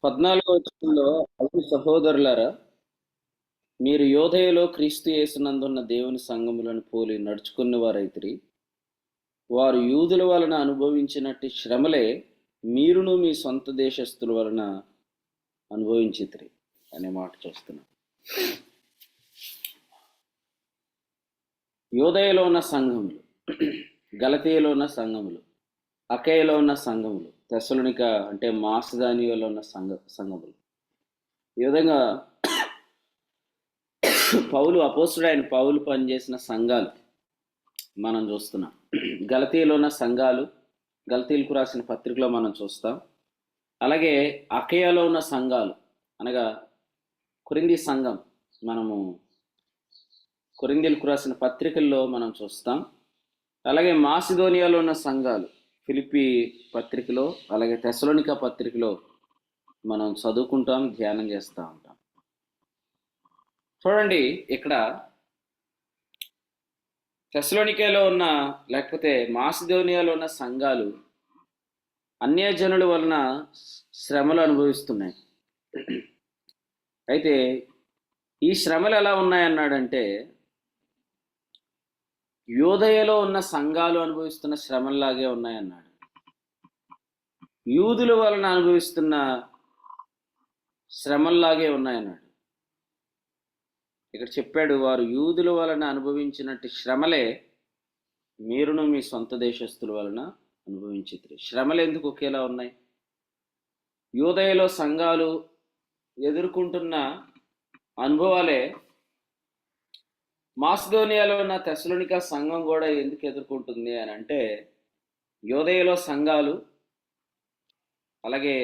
14వ వచనంలో, అయితే సహోదరులారా, మీరు యోదయలో క్రీస్తు యేసునందున్న దేవుని సంఘములను పోలి నడుచుకున్న వారైతిరి. వారు యూదుల వలన అనుభవించినట్టి శ్రమలే మీరును మీ సొంత దేశస్థుల వలన అనుభవించితిరి అనే మాట చూస్తున్నాం. యోదయలో ఉన్న సంఘములు, గలతీయలో ఉన్న సంఘములు, అకయలో ఉన్న సంఘములు, తెస్సలోనిక అంటే మాసిదోనియలో ఉన్న సంఘములు, ఈ విధంగా అపోస్తుడైన పౌలు పనిచేసిన సంఘాలు మనం చూస్తున్నాం. గలతీలో ఉన్న సంఘాలు, గలతీలకు రాసిన పత్రికలో మనం చూస్తాం. అలాగే అకయలో ఉన్న సంఘాలు అనగా కొరింథీ సంఘం మనము కొరింథీలకు రాసిన పత్రికల్లో మనం చూస్తాం. అలాగే మాసిదోనియాలో ఉన్న సంఘాలు ఫిలిప్పీ పత్రికలో, అలాగే తెస్సలోనిక పత్రికలో మనం చదువుకుంటాం, ధ్యానం చేస్తూ ఉంటాం. చూడండి, ఇక్కడ తెస్సలోనికలో ఉన్న లేకపోతే మాసిదోనియాలో ఉన్న సంఘాలు అన్యజనుల వలన శ్రమలు అనుభవిస్తున్నాయి. అయితే ఈ శ్రమలు ఎలా ఉన్నాయన్నాడంటే, యోదయలో ఉన్న సంఘాలు అనుభవిస్తున్న శ్రమల్లాగే ఉన్నాయన్నాడు. యూదుల వలన అనుభవిస్తున్న శ్రమల్లాగే ఉన్నాయన్నాడు. ఇక్కడ చెప్పాడు, వారు యూదుల వలన అనుభవించినట్టు శ్రమలే మీరును మీ సొంత దేశస్థుల వలన అనుభవించితిరి. శ్రమలు ఎందుకు ఒకేలా ఉన్నాయి? యోదయలో సంఘాలు ఎదుర్కొంటున్న అనుభవాలే మాసిదోనియాలో ఉన్న తెస్సలోనిక సంఘం కూడా ఎందుకు ఎదుర్కొంటుంది అని అంటే, యోదయలో సంఘాలు, అలాగే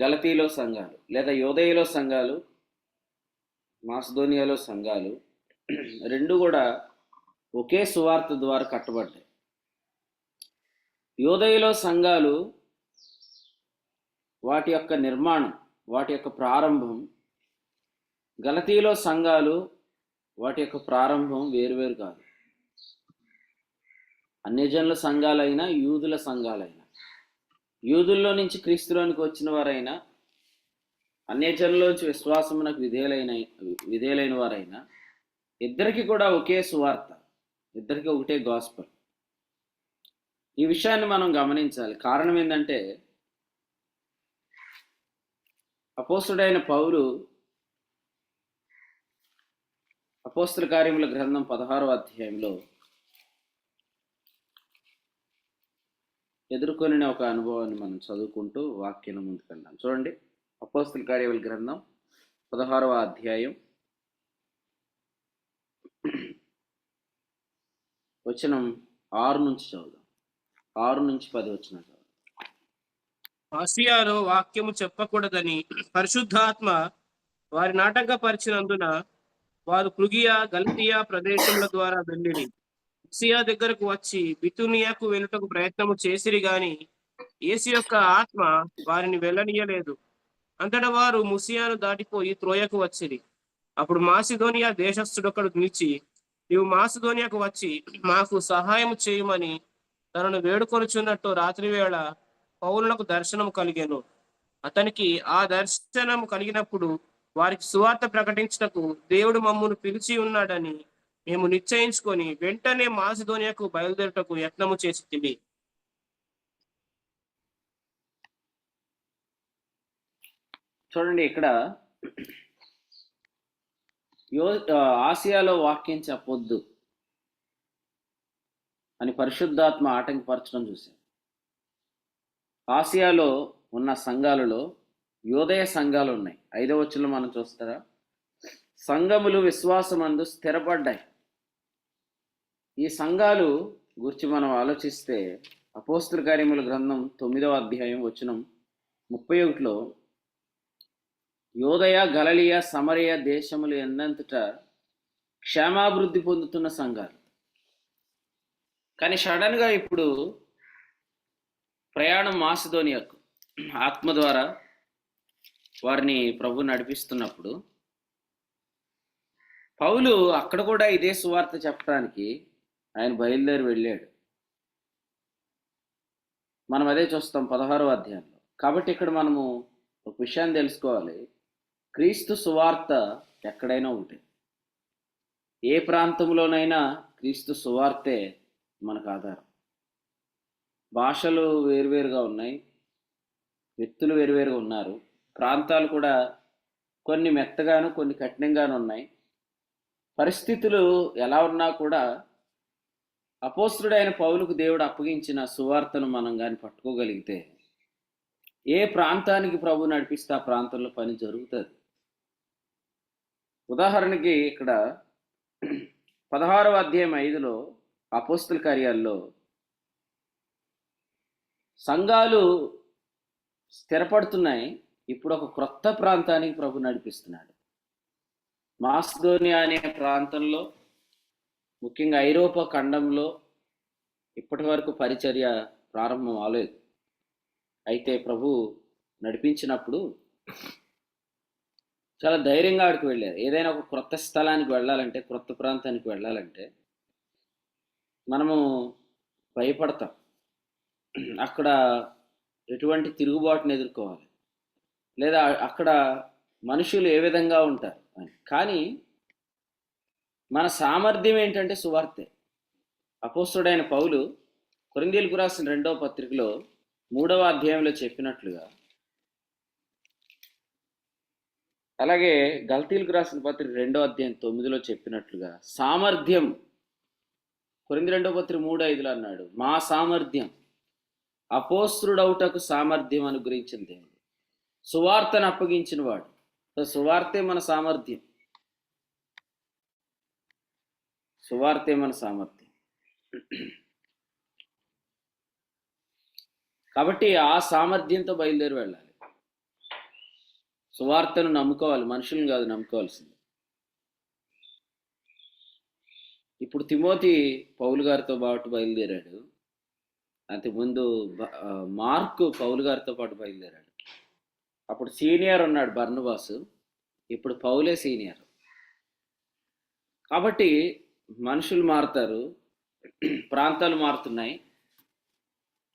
గలతీలో సంఘాలు, లేదా యోదయలో సంఘాలు, మాసిదోనియాలో సంఘాలు రెండు కూడా ఒకే సువార్త ద్వారా కట్టబడ్డాయి. యోదయలో సంఘాలు వాటి యొక్క నిర్మాణం, వాటి యొక్క ప్రారంభం, గలతీలో సంఘాలు వాటి యొక్క ప్రారంభం వేరువేరు కాదు. అన్యజనుల సంఘాలైనా, యూదుల సంఘాలైనా, యూదుల్లో నుంచి క్రీస్తులోనికి వచ్చిన వారైనా, అన్యజనుల్లోంచి విశ్వాసమునకు విధేయులైన వారైనా, ఇద్దరికి కూడా ఒకే సువార్త, ఇద్దరికి ఒకటే గాస్పెల్. ఈ విషయాన్ని మనం గమనించాలి. కారణం ఏంటంటే, అపోస్తుడైన పౌలు అపోస్తుల కార్యముల గ్రంథం 16వ అధ్యాయంలో ఎదుర్కొనిన ఒక అనుభవాన్ని మనం చదువుకుంటూ వాక్యం ముందుకెళ్దాం. చూడండి, అపోస్తుల కార్యముల గ్రంథం 16వ అధ్యాయం వచనం 6 నుంచి చదువుదాం. 6 నుంచి 10 వచనం చదువుదాం. ఆసియాలో వాక్యము చెప్పకూడదని పరిశుద్ధాత్మ వారి నాటకపరిచినందున వారు ఫ్రుగియా, గలతీయా ప్రదేశముల ద్వారా వెళ్ళిరి. ముసియా దగ్గరకు వచ్చి బితునియాకు వెళ్ళుటకు ప్రయత్నము చేసిరి గాని యేసు యొక్క ఆత్మ వారిని వెళ్ళనీయలేదు. అంతటా వారు ముసియాను దాటిపోయి త్రోయకు వచ్చిరి. అప్పుడు మాసిదోనియా దేశస్థుడొకడు నిలిచి, నీవు మాసిదోనియాకు వచ్చి మాకు సహాయం చేయమని తనను వేడుకొనుచున్నట్టు రాత్రివేళ పౌలునకు దర్శనం కలిగెను. అతనికి ఆ దర్శనం కలిగినప్పుడు వారికి సువార్త ప్రకటించుటకు దేవుడు మమ్మును పిలిచి ఉన్నాడని మేము నిశ్చయించుకొని వెంటనే మాసిదోనియాకు బయలుదేరుటకు యత్నము చేసితిమి. చూడండి, ఇక్కడ ఆసియాలో వాక్యం చెప్పొద్దు అని పరిశుద్ధాత్మ ఆటంకపరచడం చూశాం. ఆసియాలో ఉన్న సంఘాలలో యోదయ సంఘాలు ఉన్నాయి. 5వ వచనంలో మనం చూస్తారా, సంఘములు విశ్వాసమందు స్థిరపడ్డాయి. ఈ సంఘాలు గురించి మనం ఆలోచిస్తే, అపోస్తుల కార్యముల గ్రంథం 9వ అధ్యాయం వచనం 31లో, యోదయ, గలలియ, సమరయ దేశములు ఎన్నంతటా క్షేమాభివృద్ధి పొందుతున్న సంఘాలు. కానీ సడన్గా ఇప్పుడు ప్రయాణం మాసిదోనియాకు ఆత్మ ద్వారా వారిని ప్రభు నడిపిస్తున్నప్పుడు పౌలు అక్కడ కూడా ఇదే సువార్త చెప్పడానికి ఆయన బయలుదేరి వెళ్ళాడు. మనం అదే చూస్తాం 16వ అధ్యాయంలో. కాబట్టి ఇక్కడ మనము ఒక విషయాన్ని తెలుసుకోవాలి. క్రీస్తు సువార్త ఎక్కడైనా ఒకటే. ఏ ప్రాంతంలోనైనా క్రీస్తు సువార్తే మనకు ఆధారం. భాషలు వేరువేరుగా ఉన్నాయి, వ్యక్తులు వేరువేరుగా ఉన్నారు, ప్రాంతాలు కూడా కొన్ని మెత్తగాను కొన్ని కఠినంగాను ఉన్నాయి. పరిస్థితులు ఎలా ఉన్నా కూడా అపోస్తలుడైన పౌలుకు దేవుడు అప్పగించిన సువార్తను మనం కానీ పట్టుకోగలిగితే ఏ ప్రాంతానికి ప్రభు నడిపిస్తే ఆ ప్రాంతంలో పని జరుగుతుంది. ఉదాహరణకి ఇక్కడ 16వ అధ్యాయం 5లో అపోస్తల కార్యాల్లో సంఘాలు స్థిరపడుతున్నాయి. ఇప్పుడు ఒక క్రొత్త ప్రాంతానికి ప్రభు నడిపిస్తున్నాడు. మాసిదోనియా అనే ప్రాంతంలో, ముఖ్యంగా ఐరోపా ఖండంలో ఇప్పటి వరకు పరిచర్య ప్రారంభం అవ్వలేదు. అయితే ప్రభు నడిపించినప్పుడు చాలా ధైర్యంగా ఆడికి వెళ్ళారు. ఏదైనా ఒక క్రొత్త స్థలానికి వెళ్ళాలంటే, క్రొత్త ప్రాంతానికి వెళ్ళాలంటే మనము భయపడతాం. అక్కడ ఎటువంటి తిరుగుబాటును ఎదుర్కోవాలి, లేదా అక్కడ మనుషులు ఏ విధంగా ఉంటారు అని. కానీ మన సామర్థ్యం ఏంటంటే సువార్తే. అపోస్తలుడైన పౌలు కొరింథీయులకు రాసిన 2వ పత్రికలో 3వ అధ్యాయంలో చెప్పినట్లుగా, అలాగే గల్తీలకు రాసిన పత్రిక 2వ అధ్యాయం 9లో చెప్పినట్లుగా సామర్థ్యం, కొరింథీ 2వ పత్రిక 3:5లో అన్నాడు, మా సామర్థ్యం అపోస్తలుడౌటకు సామర్థ్యం అనుగ్రహించిన దేవుడు, సువార్తను అప్పగించిన వాడు. సువార్తే మన సామర్థ్యం, సువార్తే మన సామర్థ్యం. కాబట్టి ఆ సామర్థ్యంతో బయలుదేరి వెళ్ళాలి. సువార్తను నమ్ముకోవాలి, మనుషులను కాదు నమ్ముకోవాల్సింది. ఇప్పుడు తిమోతి పౌలు గారితో పాటు బయలుదేరాడు. అంతకుముందు మార్కు పౌలు గారితో పాటు బయలుదేరాడు. అప్పుడు సీనియర్ ఉన్నాడు బర్నబాసు, ఇప్పుడు పౌలే సీనియర్. కాబట్టి మనుషులు మారుతారు, ప్రాంతాలు మారుతున్నాయి,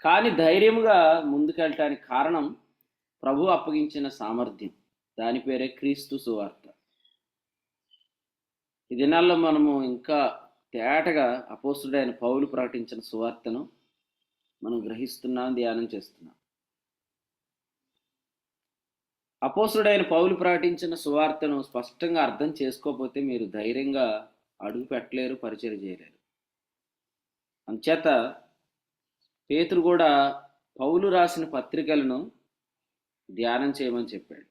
కానీ ధైర్యముగా ముందుకెళ్ళటానికి కారణం ప్రభు అప్పగించిన సామర్థ్యం. దాని పేరే క్రీస్తు సువార్త. ఈ దినాల్లో మనము ఇంకా తేటగా అపోస్తలుడైన పౌలు ప్రకటించిన సువార్తను మనం గ్రహిస్తున్నాం, ధ్యానం చేస్తున్నాం. అపోస్తలుడైన పౌలు ప్రకటించిన సువార్తను స్పష్టంగా అర్థం చేసుకోకపోతే మీరు ధైర్యంగా అడుగు పెట్టలేరు, పరిచయం చేయలేరు. అంచేత పేతురు కూడా పౌలు రాసిన పత్రికలను ధ్యానం చేయమని చెప్పాడు.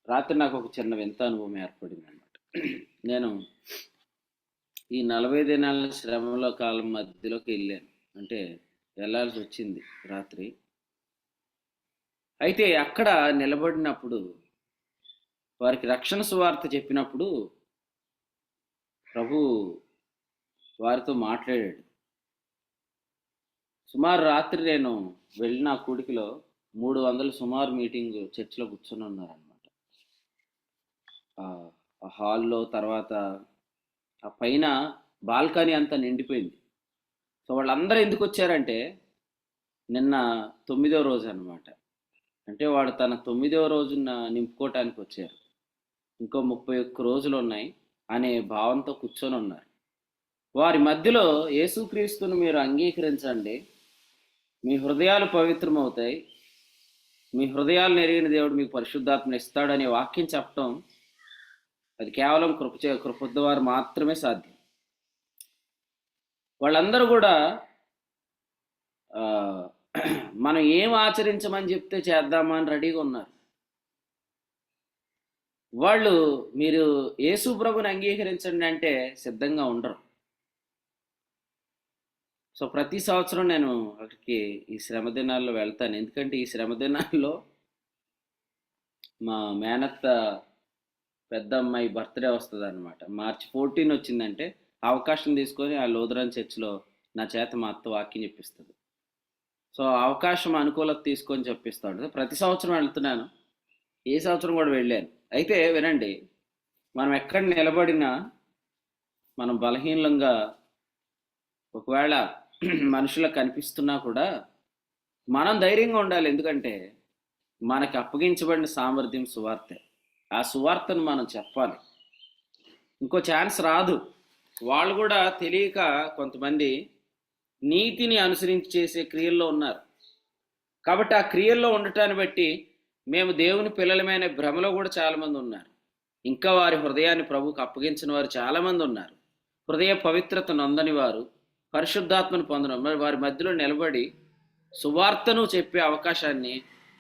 రాత్రి నాకు ఒక చిన్న వింత అనుభవం ఏర్పడింది అన్నమాట. నేను ఈ 40 దినాల శ్రమల కాలం మధ్యలోకి వెళ్ళాను, అంటే వెళ్ళాల్సి వచ్చింది రాత్రి. అయితే అక్కడ నిలబడినప్పుడు వారికి రక్షణ సువార్త చెప్పినప్పుడు ప్రభు వారితో మాట్లాడాడు. సుమారు రాత్రి నేను వెళ్ళిన కూడికిలో 300 సుమారు మీటింగ్ చర్చిలో కూర్చొని ఉన్నారనమాట. ఆ హాల్లో, తర్వాత ఆ పైన బాల్కనీ అంతా నిండిపోయింది. సో వాళ్ళందరూ ఎందుకు వచ్చారంటే నిన్న 9వ రోజు అనమాట. అంటే వాడు తన 9వ రోజున నింపుకోవటానికి వచ్చారు. ఇంకో 31 రోజులు ఉన్నాయి అనే భావంతో కూర్చొని ఉన్నారు. వారి మధ్యలో యేసుక్రీస్తును మీరు అంగీకరించండి, మీ హృదయాలు పవిత్రమవుతాయి, మీ హృదయాలను ఎరిగిన దేవుడు మీకు పరిశుద్ధాత్మను ఇస్తాడనే వాక్యం చెప్పటం, అది కేవలం కృప ద్వారా మాత్రమే సాధ్యం. వాళ్ళందరూ కూడా మనం ఏం ఆచరించమని చెప్తే చేద్దామా అని రెడీగా ఉన్నారు. వాళ్ళు మీరు యేసు ప్రభుని అంగీకరించండి అంటే సిద్ధంగా ఉండరు. సో ప్రతి సంవత్సరం నేను అక్కడికి ఈ శ్రమ దినాల్లో వెళ్తాను. ఎందుకంటే ఈ శ్రమ దినాల్లో మా మేనత్త పెద్ద అమ్మాయి బర్త్డే వస్తుంది అనమాట. మార్చి 14 వచ్చిందంటే అవకాశం తీసుకొని ఆ లూథరన్ చర్చ్లో నా చేత మా అత్త వాక్యం చెప్పిస్తుంది. సో అవకాశం అనుకూలత తీసుకొని చెప్పిస్తాడు. ప్రతి సంవత్సరం వెళ్తున్నాను, ఏ సంవత్సరం కూడా వెళ్ళాను. అయితే వినండి, మనం ఎక్కడ నిలబడినా మనం బలహీనంగా ఒకవేళ మనుషులకు కనిపిస్తున్నా కూడా మనం ధైర్యంగా ఉండాలి. ఎందుకంటే మనకి అప్పగించబడిన సామర్థ్యం సువార్తే. ఆ సువార్తను మనం చెప్పాలి. ఇంకో ఛాన్స్ రాదు. వాళ్ళు కూడా తెలియక కొంతమంది నీతిని అనుసరించి చేసే క్రియల్లో ఉన్నారు. కాబట్టి ఆ క్రియల్లో ఉండటాన్ని బట్టి మేము దేవుని పిల్లలమైన భ్రమలో కూడా చాలామంది ఉన్నారు. ఇంకా వారి హృదయాన్ని ప్రభువుకు అప్పగించిన వారు చాలామంది ఉన్నారు. హృదయ పవిత్రత నొందని వారు, పరిశుద్ధాత్మను పొందడం, మరి వారి మధ్యలో నిలబడి సువార్తను చెప్పే అవకాశాన్ని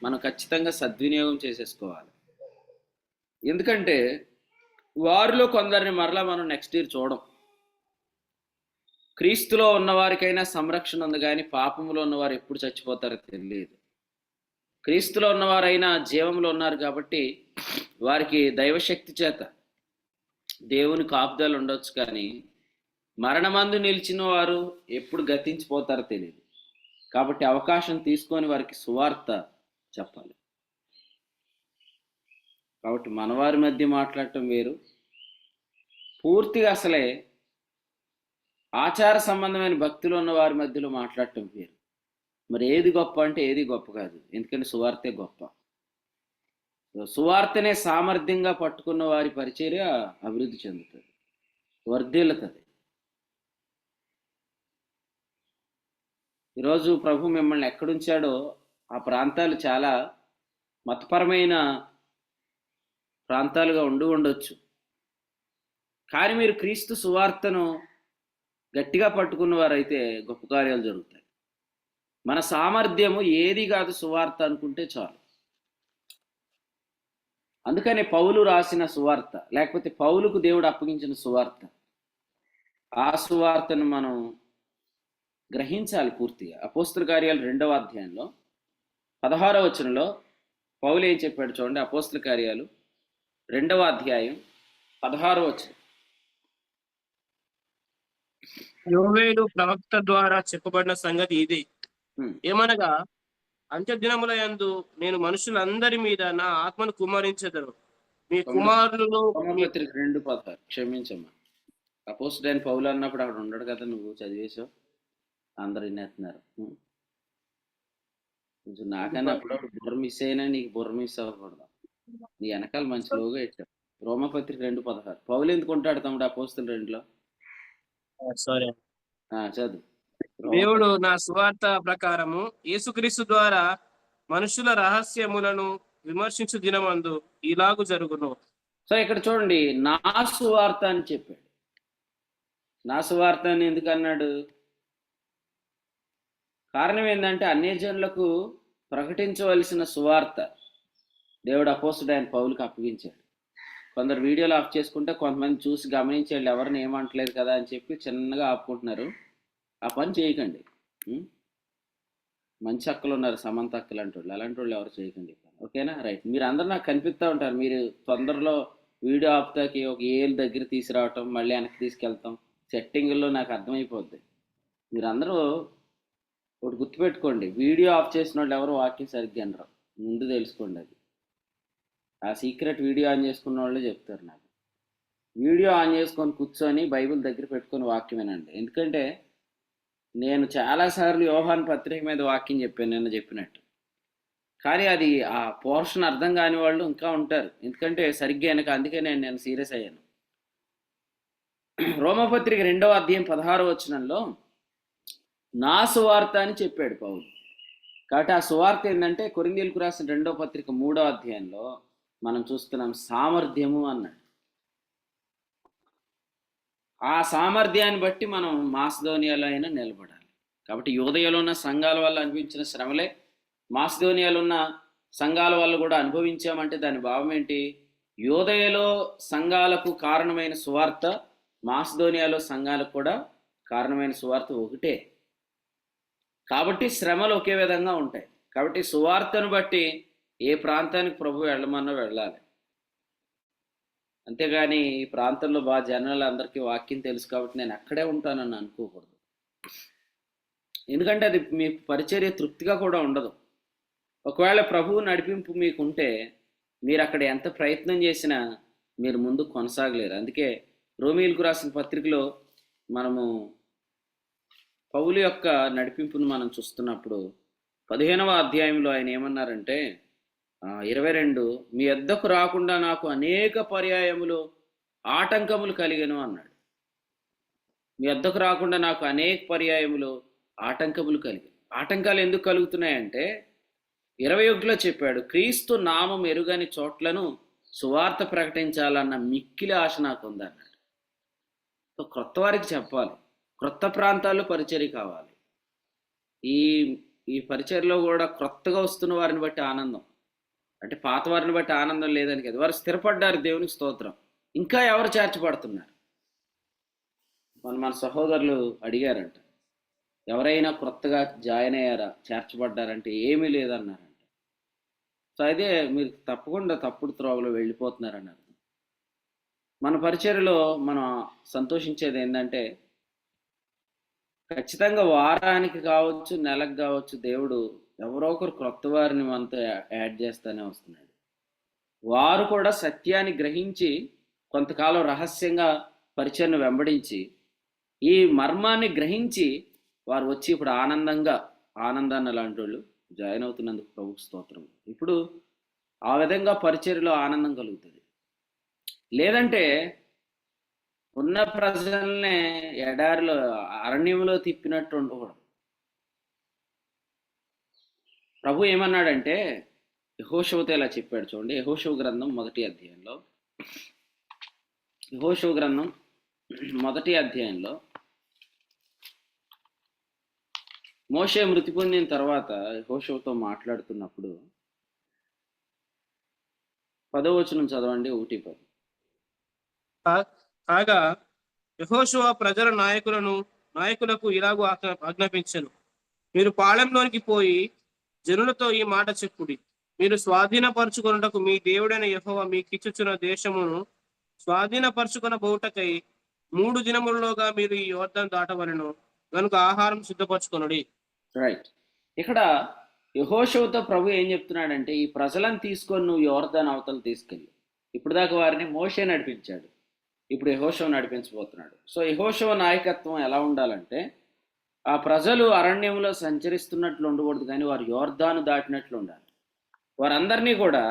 మనం ఖచ్చితంగా సద్వినియోగం చేసేసుకోవాలి. ఎందుకంటే వారిలో కొందరిని మరలా మనం నెక్స్ట్ ఇయర్ చూడం. క్రీస్తులో ఉన్నవారికైనా సంరక్షణ ఉంది, కానీ పాపములో ఉన్నవారు ఎప్పుడు చచ్చిపోతారో తెలియదు. క్రీస్తులో ఉన్నవారైనా జీవంలో ఉన్నారు కాబట్టి వారికి దైవశక్తి చేత దేవుని కాపుదలు ఉండొచ్చు, కానీ మరణమందు నిలిచిన వారు ఎప్పుడు గతించిపోతారో తెలియదు. కాబట్టి అవకాశం తీసుకొని వారికి సువార్త చెప్పాలి. కాబట్టి మనవారి మధ్య మాట్లాడటం వేరు, పూర్తిగా అసలే ఆచార సంబంధమైన భక్తులు ఉన్న వారి మధ్యలో మాట్లాడటం వేరు. మరి ఏది గొప్ప అంటే ఏది గొప్ప కాదు, ఎందుకంటే సువార్తే గొప్ప. సువార్తనే సామర్థ్యంగా పట్టుకున్న వారి పరిచర్య అభివృద్ధి చెందుతుంది, వర్ధిల్లుతుంది. ఈరోజు ప్రభు మిమ్మల్ని ఎక్కడుంచాడో ఆ ప్రాంతాలు చాలా మతపరమైన ప్రాంతాలుగా ఉండొచ్చు, కానీ మీరు క్రీస్తు సువార్తను గట్టిగా పట్టుకున్న వారైతే గొప్ప కార్యాలు జరుగుతాయి. మన సామర్థ్యము ఏది కాదు, సువార్త అనుకుంటే చాలు. అందుకనే పౌలు రాసిన సువార్త, లేకపోతే పౌలుకు దేవుడు అప్పగించిన సువార్త, ఆ సువార్తను మనం గ్రహించాలి పూర్తిగా. అపోస్తల కార్యాలు 2వ అధ్యాయంలో 16వ వచనంలో పౌలు ఏం చెప్పాడు చూడండి. అపోస్తల కార్యాలు 2వ అధ్యాయం 16వ వచనం. యోవేలు ప్రవక్త ద్వారా చెప్పబడిన సంగతి ఇది, ఏమనగా అంత్యదినముల యందు నేను మనుషులందరి మీద నా ఆత్మను కుమ్మరించెదను. మీ కుమారులను 2:16. క్షమించమ్మా, అపోస్తలుడైన పౌలు అన్నప్పుడు అక్కడ ఉండడు కదా, నువ్వు చదివేశావు, అందరు వినేస్తున్నారు. కొంచెం నాకన్నా అప్పుడప్పుడు బుర్ర మిస్ అయినా నీకు బుర్ర మిస్ అవ్వకూడదు. నీ వెనకాల మంచి లోగా పెట్టావు. రోమపత్రిక 2:16. పౌలు ఎందుకు ఉంటాడు తమ్ముడు అపోస్తలు 2లో? సారీ, చదువు. దేవుడు నా సువార్త ప్రకారము యేసుక్రీస్తు ద్వారా మనుషుల రహస్యములను విమర్శించు దినమందు ఇలాగు జరుగును. సో ఇక్కడ చూడండి, నా సువార్త అని చెప్పాడు. నా సువార్త అని ఎందుకు అన్నాడు? కారణం ఏంటంటే అన్యజనులకు ప్రకటించవలసిన సువార్త దేవుడు అపోస్తలుడైన పౌలుకి అప్పగించాడు. కొందరు వీడియోలు ఆఫ్ చేసుకుంటే కొంతమంది చూసి గమనించాడు, ఎవరిని ఏమంటలేదు కదా అని చెప్పి చిన్నగా ఆపుకుంటున్నారు. ఆ పని చేయకండి. మంచి అక్కలు ఉన్నారు, సమంత అక్కలు అంటోళ్ళు, అలాంటి వాళ్ళు ఎవరు చేయకండి. ఓకేనా? రైట్. మీరు అందరూ నాకు కనిపిస్తూ ఉంటారు. మీరు తొందరలో వీడియో ఆపుతాకి ఒక ఏళ్ళ దగ్గర తీసుకురావటం, మళ్ళీ వెనక్కి తీసుకెళ్తాం, సెట్టింగుల్లో నాకు అర్థమైపోద్ది. మీరందరూ ఒకటి గుర్తుపెట్టుకోండి, వీడియో ఆఫ్ చేసిన వాళ్ళు ఎవరు వాక్యం సరిగ్గా అనరు. ముందు తెలుసుకోండి అది. ఆ సీక్రెట్ వీడియో ఆన్ చేసుకున్న వాళ్ళే చెప్తారు నాకు. వీడియో ఆన్ చేసుకొని కూర్చొని బైబిల్ దగ్గర పెట్టుకొని వాక్యం వినండి. ఎందుకంటే నేను చాలాసార్లు యోహాను పత్రిక మీద వాక్యం చెప్పాను, నిన్న చెప్పినట్టు. కానీ అది ఆ పోర్షన్ అర్థం కాని వాళ్ళు ఇంకా ఉంటారు, ఎందుకంటే సరిగ్గా వెనక. అందుకే నేను సీరియస్ అయ్యాను. రోమపత్రిక 2వ అధ్యాయం 16వ వచనంలో నా సువార్త అని చెప్పాడు పౌలు. కాబట్టి ఆ సువార్త ఏంటంటే కొరింథీయులకు రాసిన 2వ పత్రిక 3వ అధ్యాయంలో మనం చూస్తున్నాం, సామర్థ్యము అన్నాడు. ఆ సామర్థ్యాన్ని బట్టి మనం మాసిదోనియాలో అయినా నిలబడాలి. కాబట్టి యూదయలో ఉన్న సంఘాల వల్ల అనిపించిన శ్రమలే మాసిదోనియాలో ఉన్న సంఘాల వల్ల కూడా అనుభవించామంటే దాని భావం ఏంటి? యూదయలో సంఘాలకు కారణమైన సువార్త, మాసిదోనియాలో సంఘాలకు కూడా కారణమైన సువార్త ఒకటే. కాబట్టి శ్రమలు ఒకే విధంగా ఉంటాయి. కాబట్టి సువార్తను బట్టి ఏ ప్రాంతానికి ప్రభు వెళ్ళమన్నా వెళ్ళాలి. అంతేగాని ఈ ప్రాంతంలో బాగా జనాలు అందరికీ వాక్యం తెలుసు కాబట్టి నేను అక్కడే ఉంటానని అనుకోకూడదు. ఎందుకంటే అది మీ పరిచర్య తృప్తిగా కూడా ఉండదు. ఒకవేళ ప్రభువు నడిపింపు మీకుంటే మీరు అక్కడ ఎంత ప్రయత్నం చేసినా మీరు ముందు కొనసాగలేరు. అందుకే రోమీయులకు రాసిన పత్రికలో మనము పౌలు యొక్క నడిపింపును మనం చూస్తున్నప్పుడు 15వ అధ్యాయంలో ఆయన ఏమన్నారంటే 22, మీ వద్దకు రాకుండా నాకు అనేక పర్యాయములు ఆటంకములు కలిగెను అన్నాడు. మీ వద్దకు రాకుండా నాకు అనేక పర్యాయములు ఆటంకములు కలిగాయి. ఆటంకాలు ఎందుకు కలుగుతున్నాయంటే 21లో చెప్పాడు, క్రీస్తు నామం ఎరుగని చోట్లను సువార్త ప్రకటించాలన్న మిక్కిలి ఆశ నాకు ఉందన్నాడు. సో క్రొత్త వారికి చెప్పాలి, క్రొత్త ప్రాంతాల్లో పరిచర్య కావాలి. ఈ ఈ పరిచర్యలో కూడా క్రొత్తగా వస్తున్న వారిని బట్టి ఆనందం, అంటే పాత వారిని బట్టి ఆనందం లేదని కదా, వారు స్థిరపడ్డారు, దేవునికి స్తోత్రం. ఇంకా ఎవరు చేర్చబడుతున్నారు? మన సహోదరులు అడిగారంట, ఎవరైనా క్రొత్తగా జాయిన్ అయ్యారా, చేర్చబడ్డారంటే ఏమీ లేదన్నారంట. సో అదే మీరు తప్పకుండా తప్పుడు త్రోవలో వెళ్ళిపోతున్నారన్నారు. మన పరిచర్యలో మనం సంతోషించేది ఏంటంటే, ఖచ్చితంగా వారానికి కావచ్చు, నెలకు కావచ్చు, దేవుడు ఎవరో ఒకరు క్రొత్త వారిని మనతో యాడ్ చేస్తూనే వస్తున్నాడు. వారు కూడా సత్యాన్ని గ్రహించి కొంతకాలం రహస్యంగా పరిచయను వెంబడించి ఈ మర్మాన్ని గ్రహించి వారు వచ్చి ఇప్పుడు ఆనందాన్ని లాంటి వాళ్ళు జాయిన్ అవుతున్నందుకు ప్రభుకు స్తోత్రం. ఇప్పుడు ఆ విధంగా పరిచర్యలో ఆనందం కలుగుతుంది. లేదంటే ఉన్న ప్రజల్నే ఎడారిలో అరణ్యంలో తిప్పినట్టు ఉండకూడదు. ప్రభు ఏమన్నాడంటే యెహోషువతో ఇలా చెప్పాడు చూడండి. యెహోషువ గ్రంథం మొదటి అధ్యాయంలో మోషే మృతి పొందిన తర్వాత యెహోషువతో మాట్లాడుతున్నప్పుడు 10వ వచనం చదవండి. 1:10. కాగా యెహోషువ ప్రజల నాయకులకు ఇలాగూ ఆజ్ఞాపించెను, మీరు పాళెంలోనికి పోయి జనులతో ఈ మాట చెప్పుడి, మీరు స్వాధీనపరచుకొనుటకు మీ దేవుడైన యెహోవా మీకిచ్చుచున్న దేశమును స్వాధీనపరచుకొన బోటకై 3 దినములలోగా మీరు ఈ యోర్దాను దాటవలెను, కనుక ఆహారం సిద్ధపరచుకొనుడి. రైట్. ఇక్కడ యెహోషువతో ప్రభు ఏం చెప్తున్నాడంటే, ఈ ప్రజలను తీసుకొని నువ్వు యోర్దాను అవతల తీసుకెళ్ళి. ఇప్పుడు దాకా వారిని మోషే నడిపించాడు, ఇప్పుడు యెహోషువ నడిపించబోతున్నాడు. సో యెహోషువ నాయకత్వం ఎలా ఉండాలంటే, ఆ ప్రజలు అరణ్యంలో సంచరిస్తున్నట్లు ఉండకూడదు, కానీ వారు యోర్దాను దాటినట్లు ఉండాలి. వారందరినీ కూడా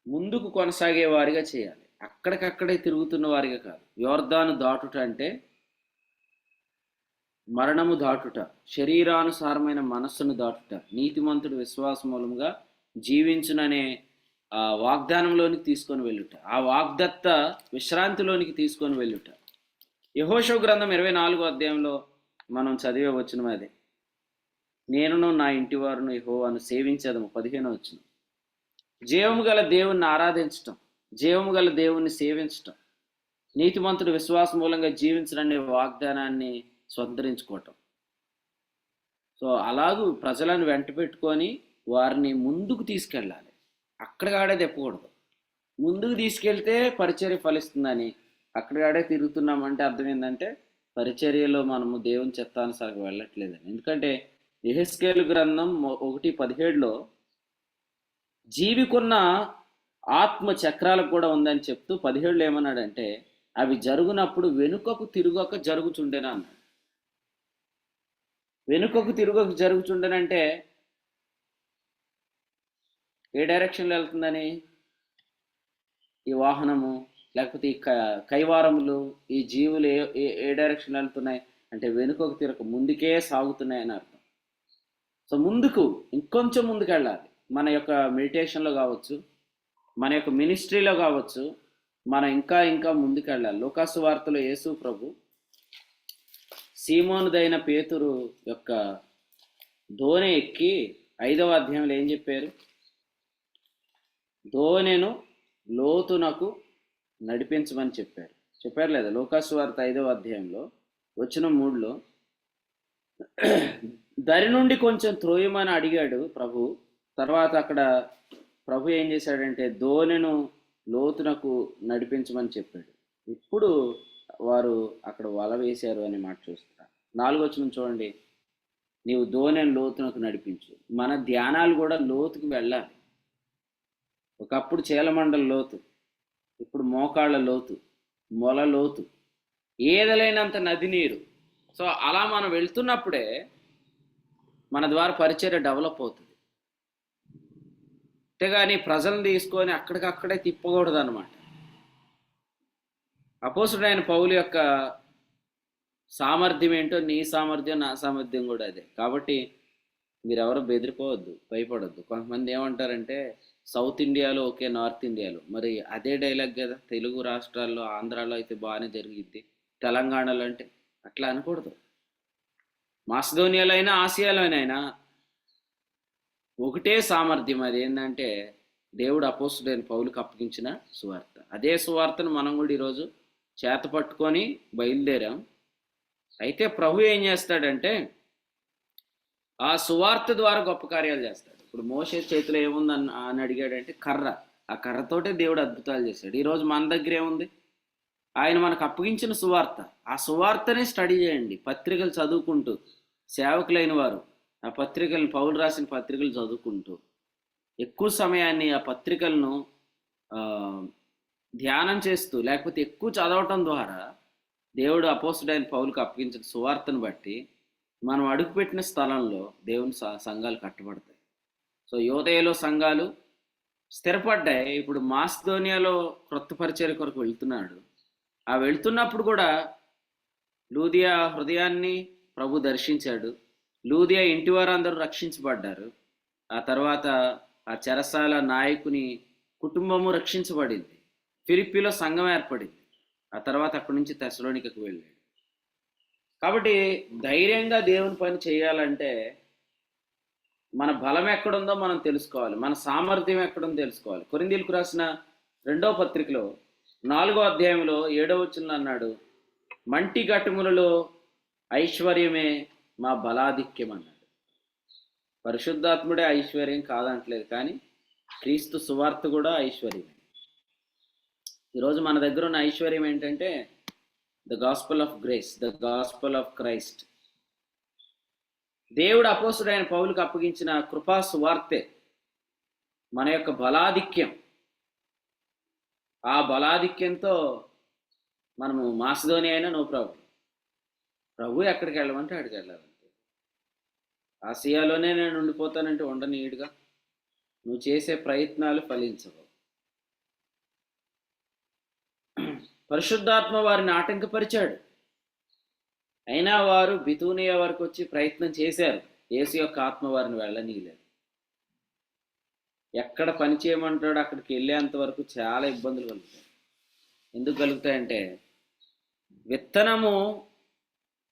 ముందుకు కొనసాగే వారిగా చేయాలి, అక్కడికక్కడే తిరుగుతున్న వారిగా కాదు. యోర్దాను దాటుట అంటే మరణము దాటుట, శరీరానుసారమైన మనస్సును దాటుట, నీతిమంతుడు విశ్వాస మూలంగా జీవించుననే వాగ్దానంలోనికి తీసుకొని వెళ్ళుట, ఆ వాగ్దత్త విశ్రాంతిలోనికి తీసుకొని వెళ్ళుట. యెహోషువ గ్రంథం 24వ అధ్యాయంలో మనం చదివే వచనం అదే, నేనును నా ఇంటి వారును యెహోవాను సేవించదము. 15వ వచనం, జీవము గల దేవుణ్ణి ఆరాధించటం, జీవము గల దేవుణ్ణి సేవించటం, నీతిమంతుడు విశ్వాస మూలంగా జీవించడనే వాగ్దానాన్ని స్వతంత్రించుకోవటం. సో అలాగూ ప్రజలను వెంట పెట్టుకొని వారిని ముందుకు తీసుకెళ్ళాలి, అక్కడికాడే తెప్పకూడదు. ముందుకు తీసుకెళ్తే పరిచర్య ఫలిస్తుందని అక్కడికాడే తిరుగుతున్నామంటే అర్థం ఏంటంటే పరిచర్యలో మనము దేవుని చిత్తానుసారం వెళ్ళట్లేదని. ఎందుకంటే యెహెజ్కేలు గ్రంథం 1:17లో జీవికున్న ఆత్మ చక్రాలకు కూడా ఉందని చెప్తూ 17లో ఏమన్నాడంటే, అవి జరుగునప్పుడు వెనుకకు తిరుగక జరుగుచుండెనా అన్నాడు. వెనుకకు తిరుగక జరుగుచుండెనంటే ఏ డైరెక్షన్లో వెళ్తుందని, ఈ వాహనము లేకపోతే ఈ కైవారములు, ఈ జీవులు ఏ డైరెక్షన్లో వెళ్తున్నాయి అంటే వెనుకకు తిరగక ముందుకే సాగుతున్నాయని అర్థం. సో ముందుకు, ఇంకొంచెం ముందుకు వెళ్ళాలి. మన యొక్క మెడిటేషన్లో కావచ్చు, మన యొక్క మినిస్ట్రీలో కావచ్చు, మనం ఇంకా ముందుకు వెళ్ళాలి. లూకాసు వార్తలో యేసు ప్రభు సీమోనుదైన పేతురు యొక్క దోణి ఎక్కి 5వ అధ్యాయంలో ఏం చెప్పారు? దోణెను లోతునకు నడిపించమని చెప్పారు లేదా? లూకాసు వార్త 5వ అధ్యాయంలో వచనం 3లో దరి నుండి కొంచెం త్రోయమని అడిగాడు ప్రభు. తర్వాత అక్కడ ప్రభు ఏం చేశాడంటే దోణెను లోతునకు నడిపించమని చెప్పాడు. ఇప్పుడు వారు అక్కడ వల వేశారు అనే మాట చూస్తున్నారు. 4వ వచనం చూడండి, నీవు దోణెను లోతునకు నడిపించు. మన ధ్యానాలు కూడా లోతుకు వెళ్ళాలి. ఒకప్పుడు చీలమండల లోతు, ఇప్పుడు మోకాళ్ళ లోతు, మొల లోతు, ఏదలైనంత నది నీరు. సో అలా మనం వెళ్తున్నప్పుడే మన ద్వారా పరిచర్య డెవలప్ అవుతుంది. అంతేగాని ప్రజలను తీసుకొని అక్కడికక్కడే తిప్పకూడదు అనమాట. అపోస్తుడైన పౌలు యొక్క సామర్థ్యం ఏంటో నీ సామర్థ్యం నా సామర్థ్యం కూడా అదే. కాబట్టి మీరెవరు బెదిరిపోవద్దు, భయపడొద్దు. కొంతమంది ఏమంటారంటే సౌత్ ఇండియాలో ఓకే, నార్త్ ఇండియాలో మరి అదే డైలాగ్ కదా. తెలుగు రాష్ట్రాల్లో ఆంధ్రాలో అయితే బాగానే జరిగిద్ది, తెలంగాణలో అంటే అట్లా అనకూడదు. మాసిదోనియాలో అయినా ఆసియాలోనైనా ఒకటే సామర్థ్యం. అది ఏంటంటే దేవుడు అపోస్తుడైన పౌలుకి అప్పగించిన సువార్త. అదే సువార్తను మనం కూడా ఈరోజు చేత పట్టుకొని బయలుదేరాం. అయితే ప్రభు ఏం చేస్తాడంటే ఆ సువార్త ద్వారా గొప్ప కార్యాలు చేస్తాడు. ఇప్పుడు మోషే చేతిలో ఏముంది అని అడిగాడంటే కర్ర. ఆ కర్రతోటే దేవుడు అద్భుతాలు చేశాడు. ఈరోజు మన దగ్గర ఏముంది? ఆయన మనకు అప్పగించిన సువార్త. ఆ సువార్తనే స్టడీ చేయండి. పత్రికలు చదువుకుంటూ, సేవకులైన వారు ఆ పత్రికలను, పౌలు రాసిన పత్రికలు చదువుకుంటూ ఎక్కువ సమయాన్ని ఆ పత్రికలను ధ్యానం చేస్తూ, లేకపోతే ఎక్కువ చదవటం ద్వారా దేవుడు అపోస్తుడైన పౌలుకు అప్పగించిన సువార్తను బట్టి మనం అడుగుపెట్టిన స్థలంలో దేవుని సంఘాలు కట్టబడతాయి. సో యోదయలో సంఘాలు స్థిరపడ్డాయి. ఇప్పుడు మాసిదోనియాలో క్రొత్త పరిచర్య కొరకు వెళ్తున్నాడు. ఆ వెళ్తున్నప్పుడు కూడా లూదియా హృదయాన్ని ప్రభు దర్శించాడు. లూదియా ఇంటి వారందరూ రక్షించబడ్డారు. ఆ తర్వాత ఆ చెరసాల నాయకుని కుటుంబము రక్షించబడింది. ఫిలిప్పీలో సంఘం ఏర్పడింది. ఆ తర్వాత అక్కడి నుంచి తెస్సలోనికకు వెళ్ళాడు. కాబట్టి ధైర్యంగా దేవుని పని చేయాలంటే మన బలం ఎక్కడుందో మనం తెలుసుకోవాలి, మన సామర్థ్యం ఎక్కడుందో తెలుసుకోవాలి. కొరింథీయులకు రాసిన 2వ పత్రికలో 4వ అధ్యాయంలో 7వ వచనంలో అన్నాడు, మంటి ఘటములలో ఐశ్వర్యమే మా బలాధిక్యం అన్నాడు. పరిశుద్ధాత్ముడే ఐశ్వర్యం కాదంటలేదు, కానీ క్రీస్తు సువార్త కూడా ఐశ్వర్యమే. ఈరోజు మన దగ్గర ఉన్న ఐశ్వర్యం ఏంటంటే the gospel of grace, the gospel of Christ. దేవుడు అపోస్తుడైన పౌలుకు అప్పగించిన కృపా సువార్తే మన యొక్క బలాధిక్యం. ఆ బలాధిక్యంతో మనము మాసిదోనియా అయినా నో ప్రాబ్లం. ప్రభు ఎక్కడికి వెళ్ళమంటే అక్కడికి వెళ్ళాలంటే. ఆసియాలోనే నేను ఉండిపోతానంటే ఉండనీయుడుగా. నువ్వు చేసే ప్రయత్నాలు ఫలించవు. పరిశుద్ధాత్మ వారిని ఆటంకపరిచాడు. అయినా వారు బితూనియా వరకు వచ్చి ప్రయత్నం చేశారు. యేసు యొక్క ఆత్మ వారిని వెళ్ళనీయలేదు. ఎక్కడ పని చేయమంటాడో అక్కడికి వెళ్ళేంత వరకు చాలా ఇబ్బందులు కలుగుతాయి. ఎందుకు కలుగుతాయంటే విత్తనము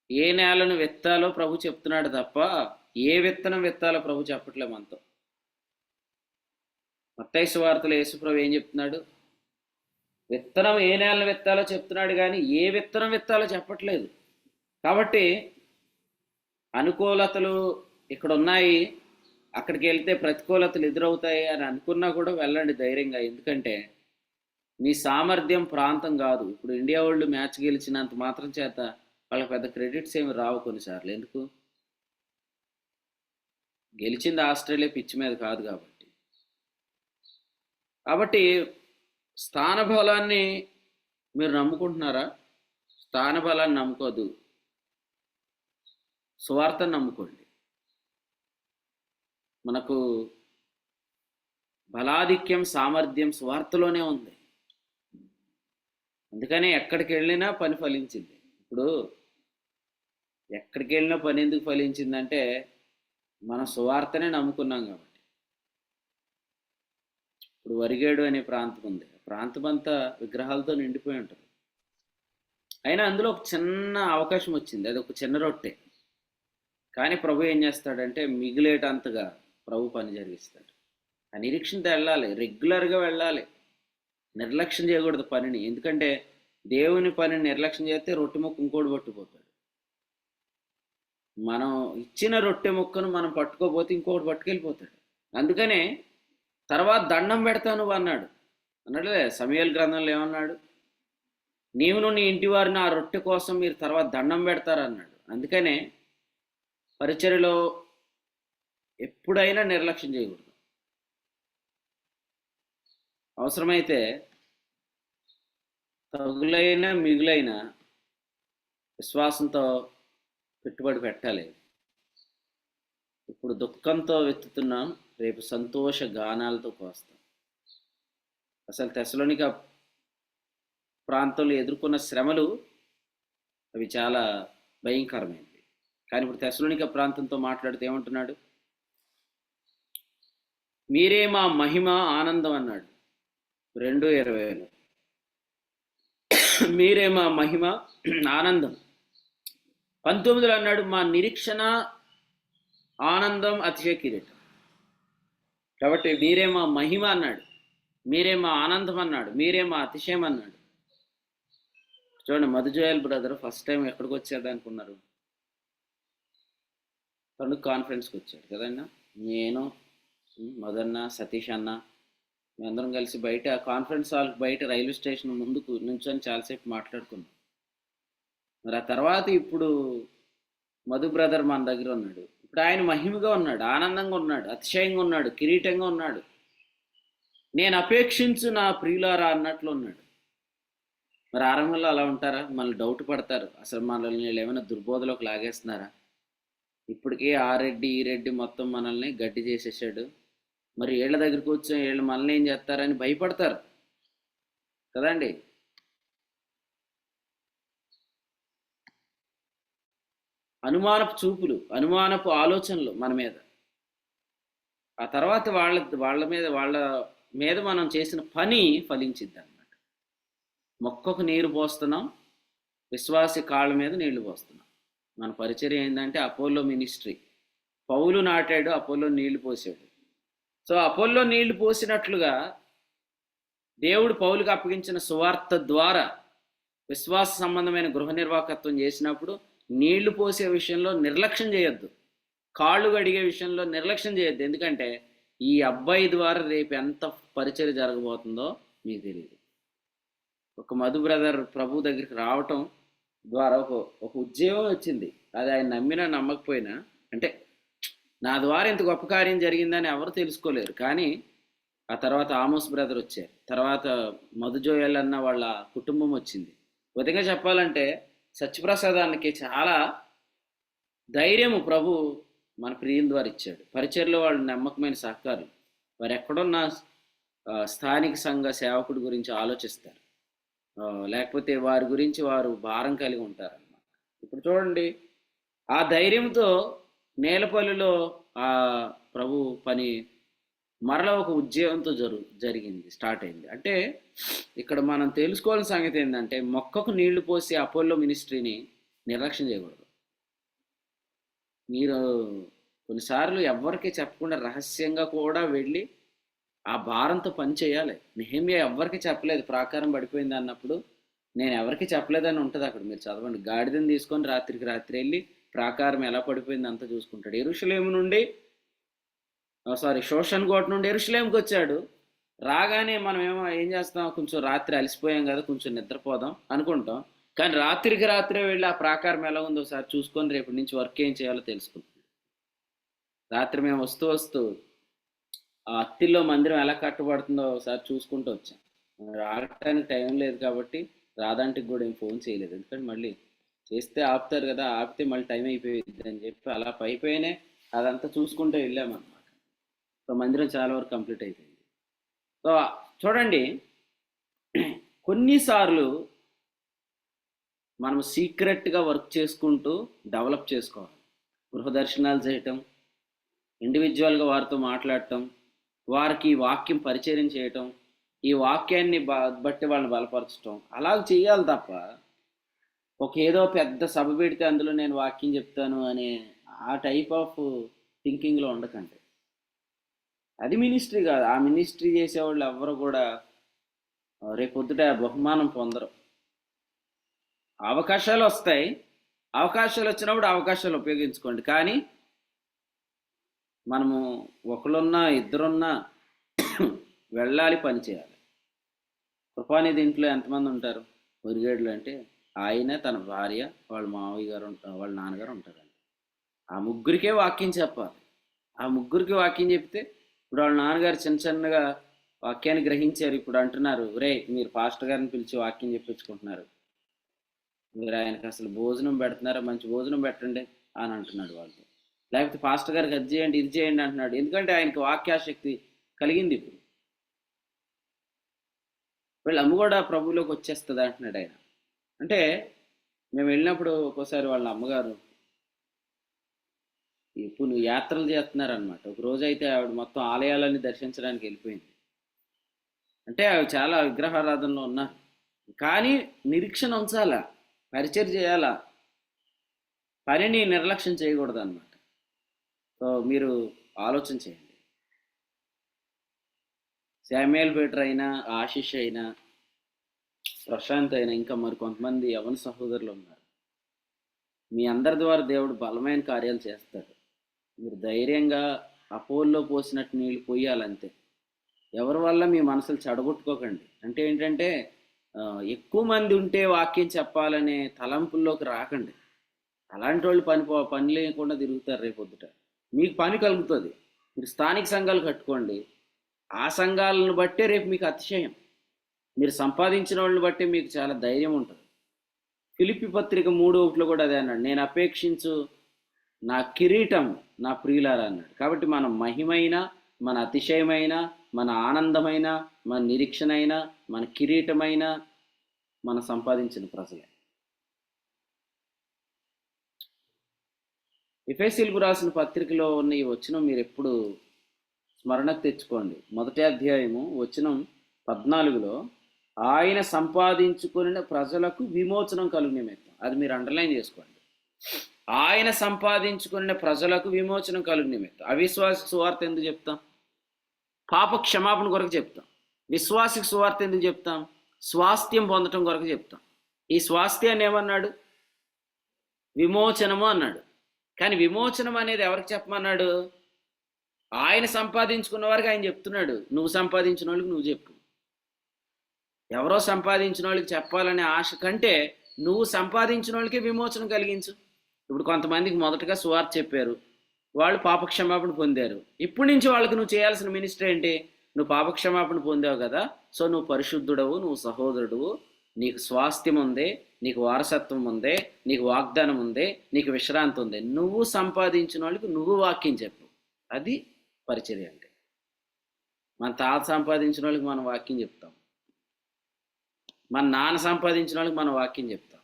ఏ నేలను విత్తాలో ప్రభు చెప్తున్నాడు తప్ప ఏ విత్తనం విత్తాలో ప్రభు చెప్పట్లే మనతో. మత్తయి సువార్తలో యేసు ప్రభు ఏం చెప్తున్నాడు? విత్తనం ఏ నేలను విత్తాలో చెప్తున్నాడు, కానీ ఏ విత్తనం విత్తాలో చెప్పట్లేదు. కాబట్టి అనుకూలతలు ఇక్కడ ఉన్నాయి, అక్కడికి వెళ్తే ప్రతికూలతలు ఎదురవుతాయి అని అనుకున్నా కూడా వెళ్ళండి ధైర్యంగా. ఎందుకంటే మీ సామర్థ్యం ప్రాంతం కాదు. ఇప్పుడు ఇండియా వాళ్ళు మ్యాచ్ గెలిచినంత మాత్రం చేత వాళ్ళకి పెద్ద క్రెడిట్స్ ఏమి రావు కొన్నిసార్లు. ఎందుకు? గెలిచింది ఆస్ట్రేలియా పిచ్ మీద కాదు కాబట్టి. కాబట్టి స్థానబలాన్ని మీరు నమ్ముకుంటున్నారా? స్థానబలాన్ని నమ్ముకోదు, సువార్తను నమ్ముకోండి. మనకు బలాధిక్యం, సామర్థ్యం సువార్తలోనే ఉంది. అందుకనే ఎక్కడికి వెళ్ళినా పని ఫలించింది. ఇప్పుడు ఎక్కడికి వెళ్ళినా పని ఎందుకు ఫలించిందంటే మనం సువార్తనే నమ్ముకున్నాం కాబట్టి. ఇప్పుడు వరిగేడు అనే ప్రాంతం ఉంది. ప్రాంతం అంతా విగ్రహాలతో నిండిపోయి ఉంటుంది. అయినా అందులో ఒక చిన్న అవకాశం వచ్చింది, అది ఒక చిన్న రొట్టె. కానీ ప్రభు ఏం చేస్తాడంటే మిగిలేటంతగా ప్రభు పని జరిగిస్తాడు. ఆ నిరీక్షణతో వెళ్ళాలి, రెగ్యులర్గా వెళ్ళాలి, నిర్లక్ష్యం చేయకూడదు పనిని. ఎందుకంటే దేవుని పనిని నిర్లక్ష్యం చేస్తే రొట్టె ముక్క ఇంకోటి పట్టుకుపోతాడు. మనం ఇచ్చిన రొట్టె ముక్కను మనం పట్టుకోపోతే ఇంకోటి పట్టుకెళ్ళిపోతాడు. అందుకనే తర్వాత దండం పెడతాను అన్నాడు. అన్నాడులే సమూయేలు గ్రంథంలో ఏమన్నాడు? నీవును నీ ఇంటి వారిని ఆ రొట్టె కోసం మీరు తర్వాత దండం పెడతారన్నాడు. అందుకనే పరిచర్యలో ఎప్పుడైనా నిర్లక్ష్యం చేయకూడదు. అవసరమైతే తగులైన మిగులైన విశ్వాసంతో పెట్టుబడి పెట్టాలి. ఇప్పుడు దుఃఖంతో వెతుకుతున్నాం, రేపు సంతోష గానాలతో కోస్తాం. అసలు తెస్సలోనిక ప్రాంతంలో ఎదుర్కొన్న శ్రమలు అవి చాలా భయంకరమైనవి. కానీ ఇప్పుడు తెస్సలోనిక ప్రాంతంతో మాట్లాడితే ఏమంటున్నాడు? మీరే మా మహిమ ఆనందం అన్నాడు 2:20లో. మీరే మా మహిమ ఆనందం. 19లో అన్నాడు మా నిరీక్షణ ఆనందం అతిశయ కిరీటం. కాబట్టి మీరే మా మహిమ అన్నాడు, మీరే మా ఆనందం అన్నాడు, మీరే మా అతిశయం అన్నాడు. చూడండి, మధుజోయల్ బ్రదర్ ఫస్ట్ టైం ఎక్కడికి వచ్చేది అనుకున్నారు? పండుగ కాన్ఫరెన్స్కి వచ్చాడు కదన్నా. నేను, మదన్న, సతీష్ అన్న మేమందరం కలిసి బయట కాన్ఫరెన్స్ హాల్ బయట రైల్వే స్టేషన్ ముందుకు నుంచొని చాలాసేపు మాట్లాడుకున్నాం. మరి ఆ తర్వాత ఇప్పుడు మధు బ్రదర్ మన దగ్గర ఉన్నాడు. ఇప్పుడు ఆయన మహిమగా ఉన్నాడు, ఆనందంగా ఉన్నాడు, అతిశయంగా ఉన్నాడు, కిరీటంగా ఉన్నాడు. నేను అపేక్షించు నా ప్రియులారా అన్నట్లు ఉన్నాడు. మరి ఆరంభంలో అలా ఉంటారా? మనల్ని డౌట్ పడతారు, అసలు మనల్ని ఏమైనా దుర్బోధలోకి లాగేస్తున్నారా? ఇప్పటికే ఆ రెడ్డి ఈ రెడ్డి మొత్తం మనల్ని గడ్డి చేసేసాడు, మరి వీళ్ళ దగ్గరికి వచ్చి వీళ్ళు మనల్ని ఏం చేస్తారని భయపడతారు కదండి. అనుమానపు చూపులు, అనుమానపు ఆలోచనలు మన మీద. ఆ తర్వాత వాళ్ళ మీద మనం చేసిన పని ఫలించిద్ది అన్నమాట. మొక్కకు నీరు పోస్తున్నాం, విశ్వాసి కాళ్ళ మీద నీళ్లు పోస్తున్నాం. మన పరిచర్య ఏంటంటే అపోలో మినిస్ట్రీ. పౌలు నాటాడు, అపోలో నీళ్లు పోసాడు. సో అపోలో నీళ్లు పోసినట్లుగా దేవుడు పౌలుకి అప్పగించిన సువార్త ద్వారా విశ్వాస సంబంధమైన గృహ నిర్వాహకత్వం చేసినప్పుడు నీళ్లు పోసే విషయంలో నిర్లక్ష్యం చేయొద్దు, కాళ్ళు కడిగే విషయంలో నిర్లక్ష్యం చేయొద్దు. ఎందుకంటే ఈ అబ్బాయి ద్వారా రేపు ఎంత పరిచర్య జరగబోతుందో మీకు తెలియదు. ఒక మధు బ్రదర్ ప్రభు దగ్గరికి రావటం ద్వారా ఒక ఉద్యోగం వచ్చింది. అది ఆయన నమ్మినా నమ్మకపోయినా, అంటే నా ద్వారా ఇంత గొప్ప కార్యం జరిగిందని ఎవరు తెలుసుకోలేరు. కానీ ఆ తర్వాత ఆమోస్ బ్రదర్ వచ్చారు, తర్వాత మధుజోయల్ అన్న వాళ్ళ కుటుంబం వచ్చింది. విధంగా చెప్పాలంటే సత్యప్రసాదానికి చాలా ధైర్యము ప్రభు మన ప్రియుల ద్వారా ఇచ్చాడు. పరిచర్లో వాళ్ళు నమ్మకమైన సహకారులు. వారు ఎక్కడున్న స్థానిక సంఘ సేవకుడి గురించి ఆలోచిస్తారు, లేకపోతే వారి గురించి వారు భారం కలిగి ఉంటారన్నమాట. ఇప్పుడు చూడండి, ఆ ధైర్యంతో నేలపల్లిలో ఆ ప్రభు పని మరలా ఒక ఉద్యోగంతో జరిగింది, స్టార్ట్ అయింది. అంటే ఇక్కడ మనం తెలుసుకోవాల్సిన సంగతి ఏంటంటే మొక్కకు నీళ్లు పోసి అపోలో మినిస్ట్రీని నిర్లక్ష్యం చేయకూడదు. మీరు కొన్నిసార్లు ఎవరికి చెప్పకుండా రహస్యంగా కూడా వెళ్ళి ఆ భారంతో పని చేయాలి. నెహెమ్యా ఎవరికి చెప్పలేదు, ప్రాకారం పడిపోయింది అన్నప్పుడు నేను ఎవరికి చెప్పలేదని ఉంటుంది అక్కడ. మీరు చదవండి, గాడిదని తీసుకొని రాత్రికి రాత్రి వెళ్ళి ప్రాకారం ఎలా పడిపోయింది అంతా చూసుకుంటాడు. యెరూషలేము నుండి షోషన్ కోట నుండి యెరూషలేముకి వచ్చాడు. రాగానే మనం ఏం చేస్తాం, కొంచెం రాత్రి అలసిపోయాం కదా, కొంచెం నిద్రపోదాం అనుకుంటాం. కానీ రాత్రికి రాత్రే వెళ్ళి ఆ ప్రాకారం ఎలా ఉందో ఒకసారి చూసుకొని రేపటి నుంచి వర్క్ ఏం చేయాలో తెలుసుకుంటాం. రాత్రి మేము వస్తూ ఆ అత్తిల్లో మందిరం ఎలా కట్టబడుతుందో ఒకసారి చూసుకుంటూ వచ్చాం. రావడానికి టైం లేదు కాబట్టి రాధాంటికి కూడా ఏం ఫోన్ చేయలేదు, ఎందుకంటే మళ్ళీ చేస్తే ఆపుతారు కదా, ఆపితే మళ్ళీ టైం అయిపోయింది అని చెప్పి అలా పైపోయినే అదంతా చూసుకుంటూ వెళ్ళామన్నమాట. సో మందిరం చాలా వరకు కంప్లీట్ అయిపోయింది. సో చూడండి, కొన్నిసార్లు మనం సీక్రెట్గా వర్క్ చేసుకుంటూ డెవలప్ చేసుకోవాలి. గృహ దర్శనాలు చేయటం, ఇండివిజువల్గా వారితో మాట్లాడటం, వారికి వాక్యం పరిచయం చేయటం, ఈ వాక్యాన్ని బట్టి వాళ్ళని బలపరచటం, అలా చేయాలి తప్ప ఏదో పెద్ద సభ పెడితే అందులో నేను వాక్యం చెప్తాను అనే ఆ టైప్ ఆఫ్ థింకింగ్లో ఉండకండి. అది మినిస్ట్రీ కాదు. ఆ మినిస్ట్రీ చేసేవాళ్ళు ఎవరు కూడా రేపొద్దుట బహుమానం పొందరు. అవకాశాలు వస్తాయి, అవకాశాలు వచ్చినప్పుడు అవకాశాలు ఉపయోగించుకోండి. కానీ మనము ఒకళ్ళున్నా ఇద్దరున్నా వెళ్ళాలి, పని చేయాలి. కృపానిధి ఇంట్లో ఎంతమంది ఉంటారు? మురిగేడులు అంటే ఆయన, తన భార్య, వాళ్ళ మావయ్య గారు, వాళ్ళ నాన్నగారు ఉంటారండి. ఆ ముగ్గురికే వాక్యం చెప్పాలి. ఆ ముగ్గురికి వాక్యం చెప్తే ఇప్పుడు వాళ్ళ నాన్నగారు చిన్నగా వాక్యాన్ని గ్రహించారు. ఇప్పుడు అంటున్నారు, రే మీరు పాస్టర్ గారిని పిలిచి వాక్యం చెప్పించుకుంటున్నారు, మీరు ఆయనకి అసలు భోజనం పెడుతున్నారా, మంచి భోజనం పెట్టండి అని అంటున్నాడు వాళ్ళతో. లేకపోతే పాస్టర్ గారికి అది చేయండి ఇది చేయండి అంటున్నాడు. ఎందుకంటే ఆయనకి వాక్యాశక్తి కలిగింది. ఇప్పుడు వీళ్ళ అమ్మ కూడా ప్రభువులోకి వచ్చేస్తుంది అంటున్నాడు ఆయన. అంటే మేము వెళ్ళినప్పుడు ఒక్కోసారి వాళ్ళ అమ్మగారు ఇప్పుడు నువ్వు యాత్రలు చేస్తున్నారనమాట. ఒక రోజు అయితే ఆవిడ మొత్తం ఆలయాలన్నీ దర్శించడానికి వెళ్ళిపోయింది. అంటే ఆవిడ చాలా విగ్రహారాధనలో ఉన్నారు, కానీ నిరీక్షణ ఉంచాలా, పరిచయం చేయాలా, పనిని నిర్లక్ష్యం చేయకూడదు అనమాట. సో మీరు ఆలోచన చేయండి. శామ్యుయల్ పీటర్ అయినా, ఆశిష్ అయినా, ప్రశాంత్ అయినా, ఇంకా మరి కొంతమంది యవన సహోదరులు ఉన్నారు. మీ అందరి ద్వారా దేవుడు బలమైన కార్యాలు చేస్తాడు. మీరు ధైర్యంగా అపోల్లో పోసినట్టు నీళ్ళు పోయాలంతే. ఎవరి వల్ల మీ మనసులు చెడగొట్టుకోకండి. అంటే ఏంటంటే ఎక్కువ మంది ఉంటే వాక్యం చెప్పాలనే తలంపుల్లోకి రాకండి. అలాంటి వాళ్ళు పని లేకుండా తిరుగుతారు. రేపొద్దుట మీకు పని కలుగుతుంది. మీరు స్థానిక సంఘాలు కట్టుకోండి. ఆ సంఘాలను బట్టే రేపు మీకు అతిశయం. మీరు సంపాదించిన వాళ్ళని బట్టే మీకు చాలా ధైర్యం ఉంటుంది. ఫిలిప్పి పత్రిక 3:1 కూడా అదే అన్నాడు, నేను అపేక్షించు నా కిరీటం నా ప్రియులారా అన్నాడు. కాబట్టి మన మహిమైన, మన అతిశయమైన, మన ఆనందమైన, మన నిరీక్షణ అయినా, మన కిరీటమైన మన సంపాదించిన ప్రజలే. ఎఫెసీయులకు రాసిన పత్రికలో ఉన్న ఈ వచనం మీరు ఎప్పుడు స్మరణకు తెచ్చుకోండి. 1వ అధ్యాయము వచనం 14లో ఆయన సంపాదించుకున్న ప్రజలకు విమోచనం కలుగు నిమిత్తం. అది మీరు అండర్లైన్ చేసుకోండి. ఆయన సంపాదించుకున్న ప్రజలకు విమోచనం కలుగు నిమిత్తం. అవిశ్వాస సువార్త ఎందుకు చెప్తాం? పాప క్షమాపణ కొరకు చెప్తాం. విశ్వాసిక సువార్త ఎందుకు చెప్తాం? స్వాస్థ్యం పొందటం కొరకు చెప్తాం. ఈ స్వాస్థ్యాన్ని ఏమన్నాడు? విమోచనము అన్నాడు. కానీ విమోచనం అనేది ఎవరికి చెప్పమన్నాడు? ఆయన సంపాదించుకున్న వారికి ఆయన చెప్తున్నాడు. నువ్వు సంపాదించిన వాళ్ళకి నువ్వు చెప్పు. ఎవరో సంపాదించిన వాళ్ళకి చెప్పాలనే ఆశ కంటే నువ్వు సంపాదించిన వాళ్ళకి విమోచనం కలిగించు. ఇప్పుడు కొంతమందికి మొదటగా సువార్త చెప్పారు, వాళ్ళు పాపక్షమాపణ పొందారు. ఇప్పటి నుంచి వాళ్ళకి నువ్వు చేయాల్సిన మినిస్టర్ ఏంటి? నువ్వు పాపక్షమాపణ పొందావు కదా, సో నువ్వు పరిశుద్ధుడవు, నువ్వు సహోదరుడువు, నీకు స్వాస్థ్యం ఉంది, నీకు వారసత్వం ఉంది, నీకు వాగ్దానం ఉంది, నీకు విశ్రాంతి ఉంది. నువ్వు సంపాదించిన వాళ్ళకి నువ్వు వాక్యం చెప్పు. అది పరిచర్య అంటే. మన తాత సంపాదించిన వాళ్ళకి మనం వాక్యం చెప్తాం, మన నాన్న సంపాదించిన వాళ్ళకి మనం వాక్యం చెప్తాం.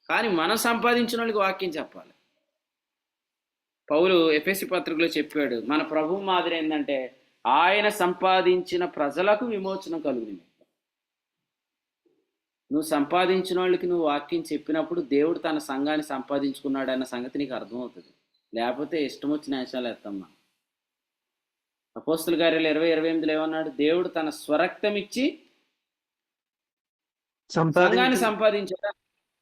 కానీ మనం సంపాదించిన వాళ్ళకి వాక్యం చెప్పాలి. పౌలు ఎఫెసీ పత్రికలో చెప్పాడు, మన ప్రభు మాదిరి ఏంటంటే ఆయన సంపాదించిన ప్రజలకు విమోచనం కలుగుతుంది. నువ్వు సంపాదించిన వాళ్ళకి నువ్వు వాక్యం చెప్పినప్పుడు దేవుడు తన సంఘాన్ని సంపాదించుకున్నాడు అన్న సంగతి నీకు అర్థమవుతుంది. లేకపోతే ఇష్టం వచ్చిన వేషాలు ఎత్తమ్మా. అపోస్తుల కార్యాలు 20:28 ఏమన్నాడు? దేవుడు తన స్వరక్తం ఇచ్చి సంఘాన్ని సంపాదించాడు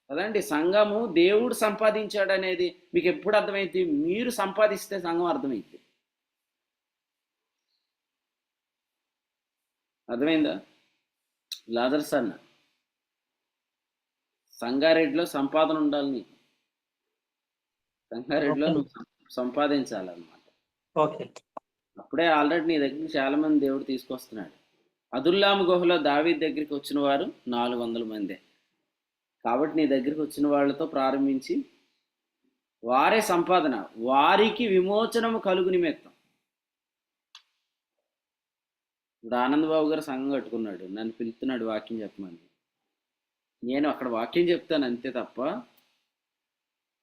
కదండి. సంఘము దేవుడు సంపాదించాడు అనేది మీకు ఎప్పుడు అర్థమైంది? మీరు సంపాదిస్తే సంఘం అర్థమైంది. అర్థమైందా? లాజర్స్ అన్న సంగారెడ్డిలో సంపాదన ఉండాలి నీకు. సంగారెడ్డిలో నువ్వు సంపాదించాలన్నమాట. అప్పుడే ఆల్రెడీ నీ దగ్గరికి చాలా మంది దేవుడు తీసుకొస్తున్నాడు. అదుల్లాము గుహలో దావీదు దగ్గరికి వచ్చిన వారు 400 మందే. కాబట్టి నీ దగ్గరికి వచ్చిన వాళ్ళతో ప్రారంభించి వారే సంపాదన, వారికి విమోచనము కలుగు నిమిత్తం. ఇప్పుడు ఆనందబాబు గారు సంఘం కట్టుకున్నాడు, నన్ను పిలుస్తున్నాడు వాక్యం చెప్పమని. నేను అక్కడ వాక్యం చెప్తాను అంతే తప్ప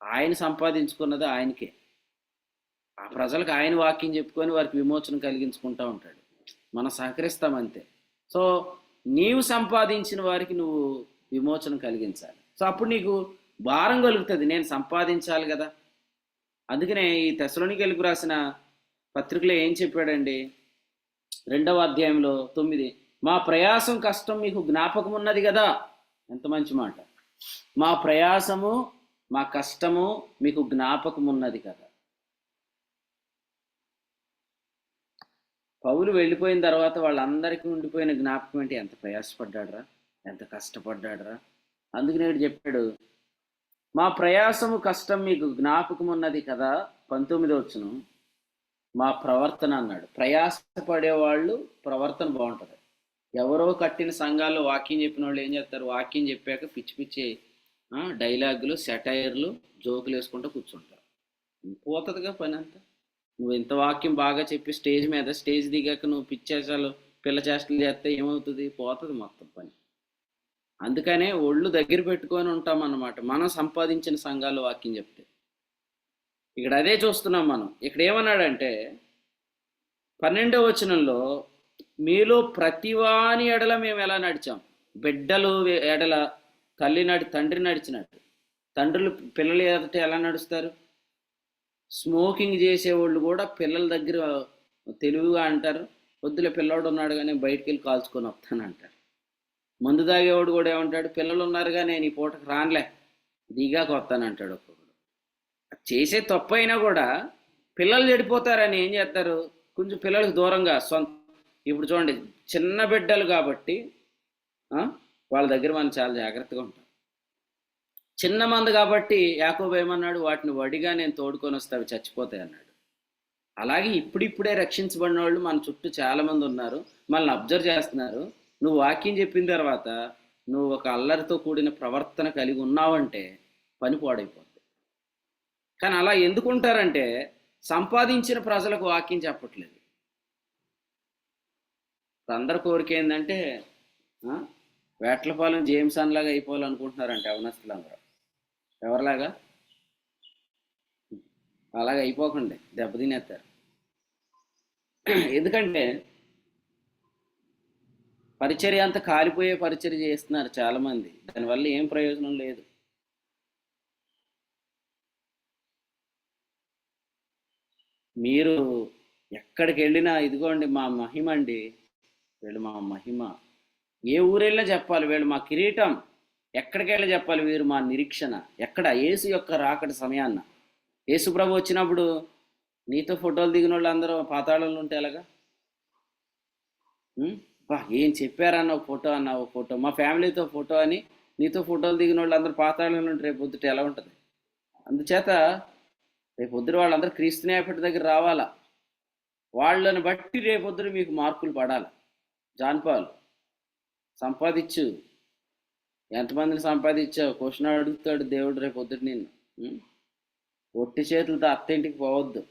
ఆయన సంపాదించుకున్నది ఆయనకే. ఆ ప్రజలకు ఆయన వాక్యం చెప్పుకొని వారికి విమోచన కలిగించుకుంటూ ఉంటాడు. మనం సహకరిస్తాం అంతే. సో నీవు సంపాదించిన వారికి నువ్వు విమోచన కలిగించాలి. సో అప్పుడు నీకు భారం కలుగుతుంది, నేను సంపాదించాలి కదా. అందుకనే ఈ తెస్సలోనికీయులకు రాసిన పత్రికలో ఏం చెప్పాడండి? 2వ అధ్యాయంలో 9, మా ప్రయాసం కష్టం మీకు జ్ఞాపకం ఉన్నది కదా. ఎంత మంచి మాట. మా ప్రయాసము మా కష్టము మీకు జ్ఞాపకం ఉన్నది కదా. పౌలు వెళ్ళిపోయిన తర్వాత వాళ్ళందరికీ ఉండిపోయిన జ్ఞాపకం ఏంటి? ఎంత ప్రయాసపడ్డాడరా, ఎంత కష్టపడ్డాడరా. అందుకు నేడు చెప్పాడు, మా ప్రయాసము కష్టం మీకు జ్ఞాపకం ఉన్నది కదా. 19వ వచనం, మా ప్రవర్తన అన్నాడు. ప్రయాసపడేవాళ్ళు ప్రవర్తన బాగుంటుంది. ఎవరో కట్టిన సంఘాల్లో వాక్యం చెప్పిన వాళ్ళు ఏం చేస్తారు? వాక్యం చెప్పాక పిచ్చి పిచ్చి డైలాగులు, సెటైర్లు, జోకులు వేసుకుంటూ కూర్చుంటారు. పోతుందిగా పని అంతా. నువ్వు ఇంత వాక్యం బాగా చెప్పి స్టేజ్ మీద స్టేజ్ దిగాక నువ్వు పిచ్చేసాలు పిల్ల చేష్టలు చేస్తే ఏమవుతుంది? పోతుంది మొత్తం పని. అందుకనే ఒళ్ళు దగ్గర పెట్టుకొని ఉంటాం అన్నమాట మనం సంపాదించిన సంఘాలు వాక్యం చెప్తే. ఇక్కడ అదే చూస్తున్నాం మనం. ఇక్కడ ఏమన్నాడంటే 12వ వచనంలో, మీలో ప్రతివాని ఎడల మేము ఎలా నడిచాం? బిడ్డలు ఎడల తండ్రి నడిచినట్టు. తండ్రులు పిల్లలు ఎదుట ఎలా నడుస్తారు? స్మోకింగ్ చేసేవాళ్ళు కూడా పిల్లల దగ్గర తెలివిగా అంటారు, వద్దులే పిల్లవాడు ఉన్నాడు కానీ బయటికి వెళ్ళి కాల్చుకొని వస్తానంటారు. మందు తాగేవాడు కూడా ఏమంటాడు, పిల్లలు ఉన్నారుగా నేను ఈ పూటకు రానులే దిగాక వస్తానంటాడు. ఒక్కొక్కడు చేసే తప్పు అయినా కూడా పిల్లలు చెడిపోతారని ఏం చేస్తారు, కొంచెం పిల్లలకు దూరంగా ఇప్పుడు చూడండి చిన్న బిడ్డలు కాబట్టి వాళ్ళ దగ్గర మనం చాలా జాగ్రత్తగా ఉంటాం. చిన్న మంది కాబట్టి యాకోబు ఏమన్నాడు, వాటిని వడిగా నేను తోడుకొని వస్తే అవి చచ్చిపోతాయి అన్నాడు. అలాగే ఇప్పుడిప్పుడే రక్షించబడిన వాళ్ళు మన చుట్టూ చాలామంది ఉన్నారు, మనల్ని అబ్జర్వ్ చేస్తున్నారు. నువ్వు వాక్యం చెప్పిన తర్వాత నువ్వు ఒక అల్లరితో కూడిన ప్రవర్తన కలిగి ఉన్నావంటే పని పాడైపోతుంది. కానీ అలా ఎందుకుంటారంటే సంపాదించిన ప్రజలకు వాక్యం చెప్పట్లేదు. అందరి కోరిక ఏంటంటే వేట్లపాలెం జేమ్స్ అన్లాగా అయిపోవాలనుకుంటున్నారంటే అవనస్తులందరూ. ఎవరిలాగా? అలాగ అయిపోకండి, దెబ్బతినేస్తారు. ఎందుకంటే పరిచర్య అంతా కాలిపోయే పరిచర్య చేస్తున్నారు చాలామంది, దానివల్ల ఏం ప్రయోజనం లేదు. మీరు ఎక్కడికి వెళ్ళినా ఇదిగోండి మా మహిమ అండి, వీళ్ళు మా మహిమ. ఏ ఊరెళ్ళినా చెప్పాలి వీళ్ళు మా కిరీటం, ఎక్కడికి వెళ్ళి చెప్పాలి వీరు మా నిరీక్షణ. ఎక్కడ? యేసు యొక్క రాకడ సమయాన్న. యేసు ప్రభు వచ్చినప్పుడు నీతో ఫోటోలు దిగిన వాళ్ళు అందరూ పాతాళంలో ఉంటే ఎలాగా? ఏం చెప్పారన్న ఒక ఫోటో అన్న ఒక ఫోటో, మా ఫ్యామిలీతో ఫోటో అని నీతో ఫోటోలు దిగిన వాళ్ళు అందరూ పాతాళంలో ఉంటే రేపు పొద్దుట ఎలా ఉంటుంది? అందుచేత రేపు పొద్దున వాళ్ళందరూ క్రీస్తు న్యాయపీఠం దగ్గర రావాలా. వాళ్ళని బట్టి రేపొద్దున మీకు మార్కులు పడాలి. జాన్పాల్ సంపాదించు, ఎంతమందిని సంపాదించావు క్వశ్చన్ అడుగుతాడు దేవుడు రేపు పొద్దుట నిన్ను. ఒట్టి చేతులతో అత్తింటికి పోవద్దు.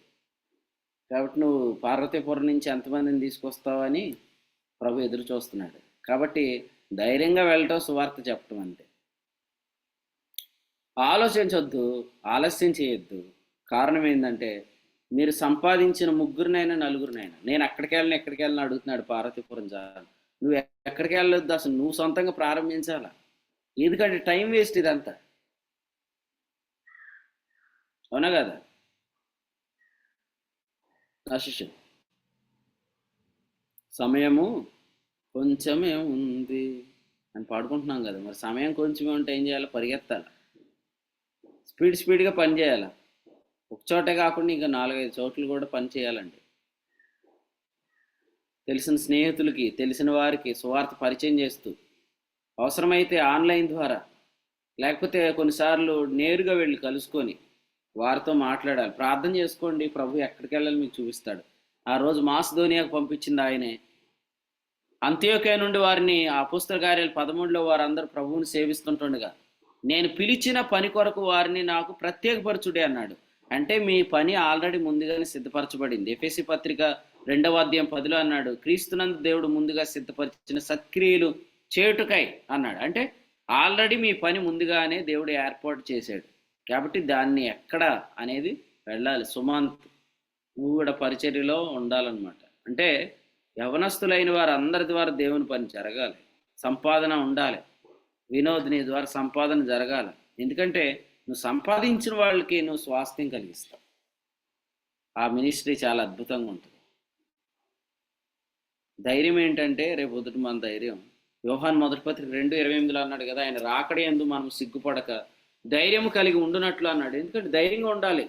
కాబట్టి నువ్వు పార్వతీపురం నుంచి ఎంతమందిని తీసుకొస్తావని ప్రభు ఎదురు చూస్తున్నాడు. కాబట్టి ధైర్యంగా వెళ్ళటం, సువార్త చెప్పటం అంతే. ఆలోచించొద్దు, ఆలస్యం చేయొద్దు. కారణం ఏంటంటే మీరు సంపాదించిన ముగ్గురినైనా నలుగురినైనా, నేను ఎక్కడికి వెళ్ళిన అడుగుతున్నాడు పార్వతీపురం జాన్. నువ్వు ఎక్కడికి వెళ్ళొద్దు, అసలు నువ్వు సొంతంగా ప్రారంభించాలా. ఎందుకంటే టైం వేస్ట్ ఇదంతా, అవునా కదా? ఆశిష్ సమయము కొంచెమే ఉంది అని పాడుకుంటున్నాం కదా, మరి సమయం కొంచెమే ఉంటే ఏం చేయాలి? పరిగెత్తాలి, స్పీడ్గా పని చేయాలి. ఒక చోటే కాకుండా ఇంకా 4-5 చోట్ల కూడా పని చేయాలండి. తెలిసిన స్నేహితులకి, తెలిసిన వారికి సువార్త పరిచయం చేస్తూ, అవసరమైతే ఆన్లైన్ ద్వారా, లేకపోతే కొన్నిసార్లు నేరుగా వెళ్ళి కలుసుకొని వారితో మాట్లాడాలి. ప్రార్థన చేసుకోండి, ప్రభు ఎక్కడికి వెళ్ళాలి మీకు చూపిస్తాడు. ఆ రోజు మాసిదోనియాకు పంపించింది ఆయనే. అంత్యోక్య నుండి వారిని అపోస్తల కార్యాలు 13లో వారందరూ ప్రభువుని సేవిస్తుంటుండగా, నేను పిలిచిన పని కొరకు వారిని నాకు ప్రత్యేకపరచుడే అన్నాడు. అంటే మీ పని ఆల్రెడీ ముందుగానే సిద్ధపరచబడింది. ఎఫెసీ పత్రిక 2వ అధ్యాయం 10లో అన్నాడు, క్రీస్తునందు దేవుడు ముందుగా సిద్ధపరిచిన సత్క్రియలు చేయుటకై అన్నాడు. అంటే ఆల్రెడీ మీ పని ముందుగానే దేవుడు ఏర్పాటు చేశాడు. కాబట్టి దాన్ని ఎక్కడ అనేది వెళ్ళాలి. సుమంత్, నువ్వు కూడా పరిచర్యలో ఉండాలన్నమాట. అంటే యవనస్తులైన వారు అందరి ద్వారా దేవుని పని జరగాలి, సంపాదన ఉండాలి. వినోద్, నీ ద్వారా సంపాదన జరగాలి. ఎందుకంటే నువ్వు సంపాదించిన వాళ్ళకి నువ్వు స్వాస్థ్యం కలిగిస్తావు. ఆ మినిస్ట్రీ చాలా అద్భుతంగా ఉంటుంది. ధైర్యం ఏంటంటే రేపు పొద్దుట మన ధైర్యం, యోహాను మొదటి పత్రిక 2:28లో అన్నాడు కదా, ఆయన రాకడ యందు మనం సిగ్గుపడక ధైర్యం కలిగి ఉండునట్లు అన్నాడు. ఎందుకంటే ధైర్యంగా ఉండాలి.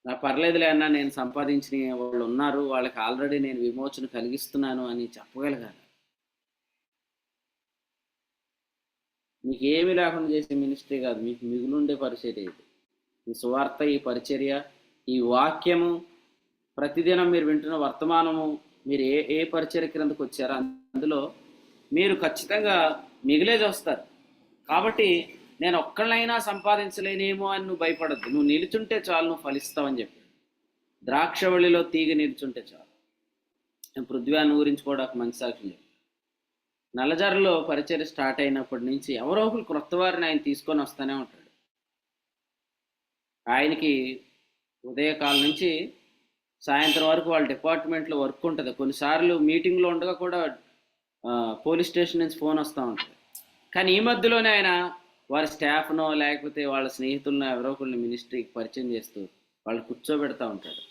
నా పర్లేదులే అన్నా, నేను సంపాదించిన వాళ్ళు ఉన్నారు, వాళ్ళకి ఆల్రెడీ నేను విమోచన కలిగిస్తున్నాను అని చెప్పగలగాలి. మీకు ఏమి లేకుండా చేసే మినిస్ట్రీ కాదు, మీకు మిగులుండే పరిచర్య ఇది. ఈ సువార్త, ఈ పరిచర్య, ఈ వాక్యము, ప్రతిదినం మీరు వింటున్న వర్తమానము, మీరు ఏ పరిచర్య క్రిందకు వచ్చారో అందులో మీరు ఖచ్చితంగా మిగిలేది వస్తారు. కాబట్టి నేను ఒక్కళ్ళైనా సంపాదించలేనేమో అని నువ్వు భయపడద్దు, నువ్వు నిలుచుంటే చాలు, నువ్వు ఫలిస్తావని చెప్పాడు. ద్రాక్షవల్లిలో తీగ నిలుచుంటే చాలు. నేను పృథ్వీని గురించి కూడా ఒక మంచి సాక్ష్యం చెప్పాను. నల్లజర్లలో పరిచర్య స్టార్ట్ అయినప్పటి నుంచి ఎవరో ఒకరు క్రొత్త వారిని ఆయన తీసుకొని వస్తూనే ఉంటాడు. ఆయనకి ఉదయకాలం నుంచి సాయంత్రం వరకు వాళ్ళ డిపార్ట్మెంట్లో వర్క్ ఉంటుంది. కొన్నిసార్లు మీటింగ్లో ఉండగా కూడా పోలీస్ స్టేషన్ నుంచి ఫోన్ వస్తూ ఉంటుంది. కానీ ఈ మధ్యలోనే ఆయన వారి స్టాఫ్నో లేకపోతే వాళ్ళ స్నేహితులను ఎవరో ఒకరిని మినిస్ట్రీకి పరిచయం చేస్తూ వాళ్ళు కూర్చోబెడతా ఉంటాడు,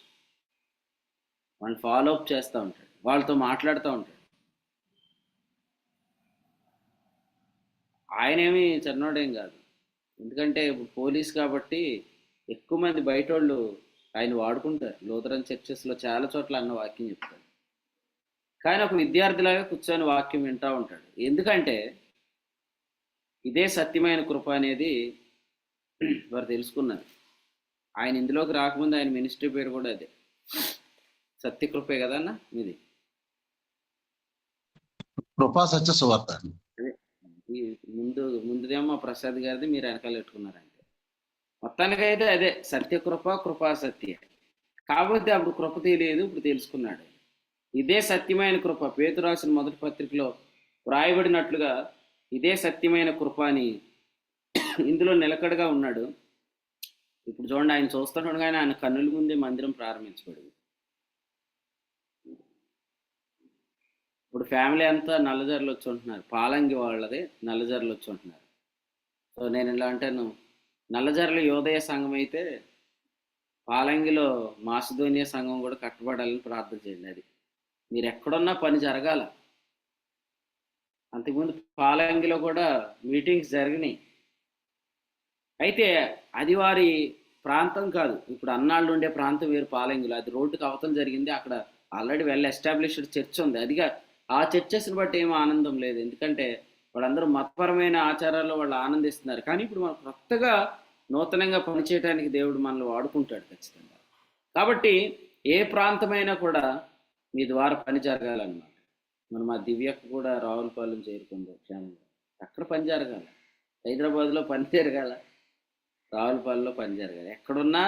వాళ్ళని ఫాలో అప్ చేస్తూ ఉంటాడు, వాళ్ళతో మాట్లాడుతూ ఉంటాడు. ఆయనేమి చిన్నోడేం కాదు, ఎందుకంటే ఇప్పుడు పోలీస్ కాబట్టి ఎక్కువ మంది బయట వాళ్ళు ఆయన వాడుకుంటారు. లూథరన్ చర్చెస్లో చాలా చోట్ల అన్న వాక్యం చెప్తాడు, కానీ ఒక విద్యార్థిలాగా కూర్చొని వాక్యం వింటూ ఉంటాడు. ఎందుకంటే ఇదే సత్యమైన కృప అనేది వారు తెలుసుకున్నారు. ఆయన ఇందులోకి రాకముందు ఆయన మినిస్ట్రీ పేరు కూడా అదే, సత్యకృపే కదా అన్న మీది. కృపా సత్య సువార్త. అదే ముందుదేమో ప్రసాద్ గారిది, మీరు వెనకాల పెట్టుకున్నారంటే మొత్తానికైతే అదే సత్యకృప, కృపా సత్య. కాకపోతే అప్పుడు కృప తెలియదు, ఇప్పుడు తెలుసుకున్నాడు. ఇదే సత్యమైన కృప. పేతురు రాసిన మొదటి పత్రికలో వ్రాయబడినట్లుగా ఇదే సత్యమైన కృప అని ఇందులో నిలకడగా ఉన్నాడు. ఇప్పుడు చూడండి, ఆయన చూస్తున్నాడు కానీ ఆయన కన్నుల ముందే మందిరం ప్రారంభించబడింది. ఇప్పుడు ఫ్యామిలీ అంతా నల్లజర్లు వచ్చి ఉంటున్నారు, పాలంగి వాళ్ళది నల్లజర్లు వచ్చి ఉంటున్నారు. సో నేను ఇలా అంటాను, నల్లజర్ల యోదయ సంఘం అయితే పాలంగిలో మాసిదోనియా సంఘం కూడా కట్టబడాలని ప్రార్థన చేయండి. అది మీరు ఎక్కడున్నా పని జరగాల. అంతకుముందు పాలంగిలో కూడా మీటింగ్స్ జరిగినాయి. అయితే అది వారి ప్రాంతం కాదు. ఇప్పుడు అన్నాళ్ళు ఉండే ప్రాంతం వేరు పాలంగిలో, అది రోడ్డుకి అవతల జరిగింది. అక్కడ ఆల్రెడీ వెల్ ఎస్టాబ్లిష్డ్ చర్చ్ ఉంది. అదిగా ఆ చర్చెస్ని బట్టి ఏమీ ఆనందం లేదు, ఎందుకంటే వాళ్ళందరూ మతపరమైన ఆచారాల్లో వాళ్ళు ఆనందిస్తున్నారు. కానీ ఇప్పుడు మనం కొత్తగా నూతనంగా పనిచేయడానికి దేవుడు మనల్ని వాడుకుంటాడు ఖచ్చితంగా. కాబట్టి ఏ ప్రాంతమైనా కూడా మీ ద్వారా పని జరగాలన్నమాట. మనం ఆ దివ్యకు కూడా రావులపాలెం చేరుకుంది క్షేమంగా, అక్కడ పని జరగాలి. హైదరాబాద్లో పని జరగాల, రావులపాలెంలో పని జరగాలి. ఎక్కడున్నా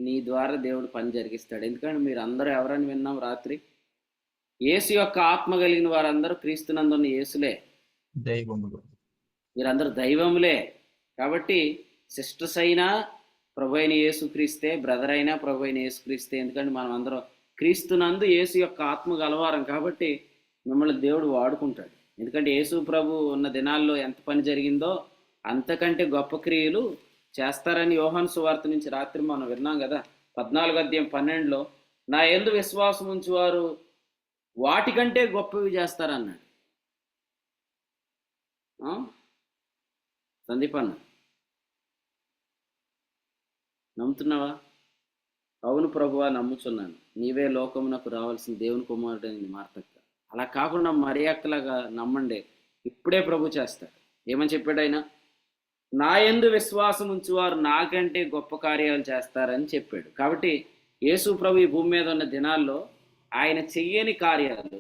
నీ ద్వారా దేవుడు పని జరిగిస్తాడు. ఎందుకంటే మీరు అందరూ ఎవరని విన్నాం రాత్రి, యేసు యొక్క ఆత్మ కలిగిన వారందరూ క్రీస్తునందున్న యేసులే, దైవములు, మీరందరూ దైవములే. కాబట్టి సిస్టర్స్ అయినా ప్రభు అయిన యేసు క్రీస్తే, బ్రదర్ అయినా ప్రభు అయిన యేసు క్రీస్తే. ఎందుకంటే మనం అందరం క్రీస్తునందు యేసు యొక్క ఆత్మ గలవారం కాబట్టి మిమ్మల్ని దేవుడు వాడుకుంటాడు. ఎందుకంటే యేసు ప్రభు ఉన్న దినాల్లో ఎంత పని జరిగిందో అంతకంటే గొప్ప క్రియలు చేస్తారని యోహాను సువార్త నుంచి రాత్రి మనం విన్నాం కదా. 14:12 నా యందు విశ్వాసం ఉంచువారు వాటికంటే గొప్పవి చేస్తారన్నాడు. సందీప్ అన్న, నమ్ముతున్నావా? అవును ప్రభువా, నమ్ముచున్నాను, నీవే లోకమునకు రావాల్సిన దేవుని కుమారుడని మార్తక్క. అలా కాకుండా మరి అక్కలాగా నమ్మండి, ఇప్పుడే ప్రభు చేస్తాడు. ఏమని చెప్పాడు ఆయన? నా యందు విశ్వాసం ఉంచువారు నాకంటే గొప్ప కార్యాలు చేస్తారని చెప్పాడు. కాబట్టి యేసు ప్రభు ఈ భూమి మీద ఉన్న దినాల్లో ఆయన చెయ్యని కార్యాలు,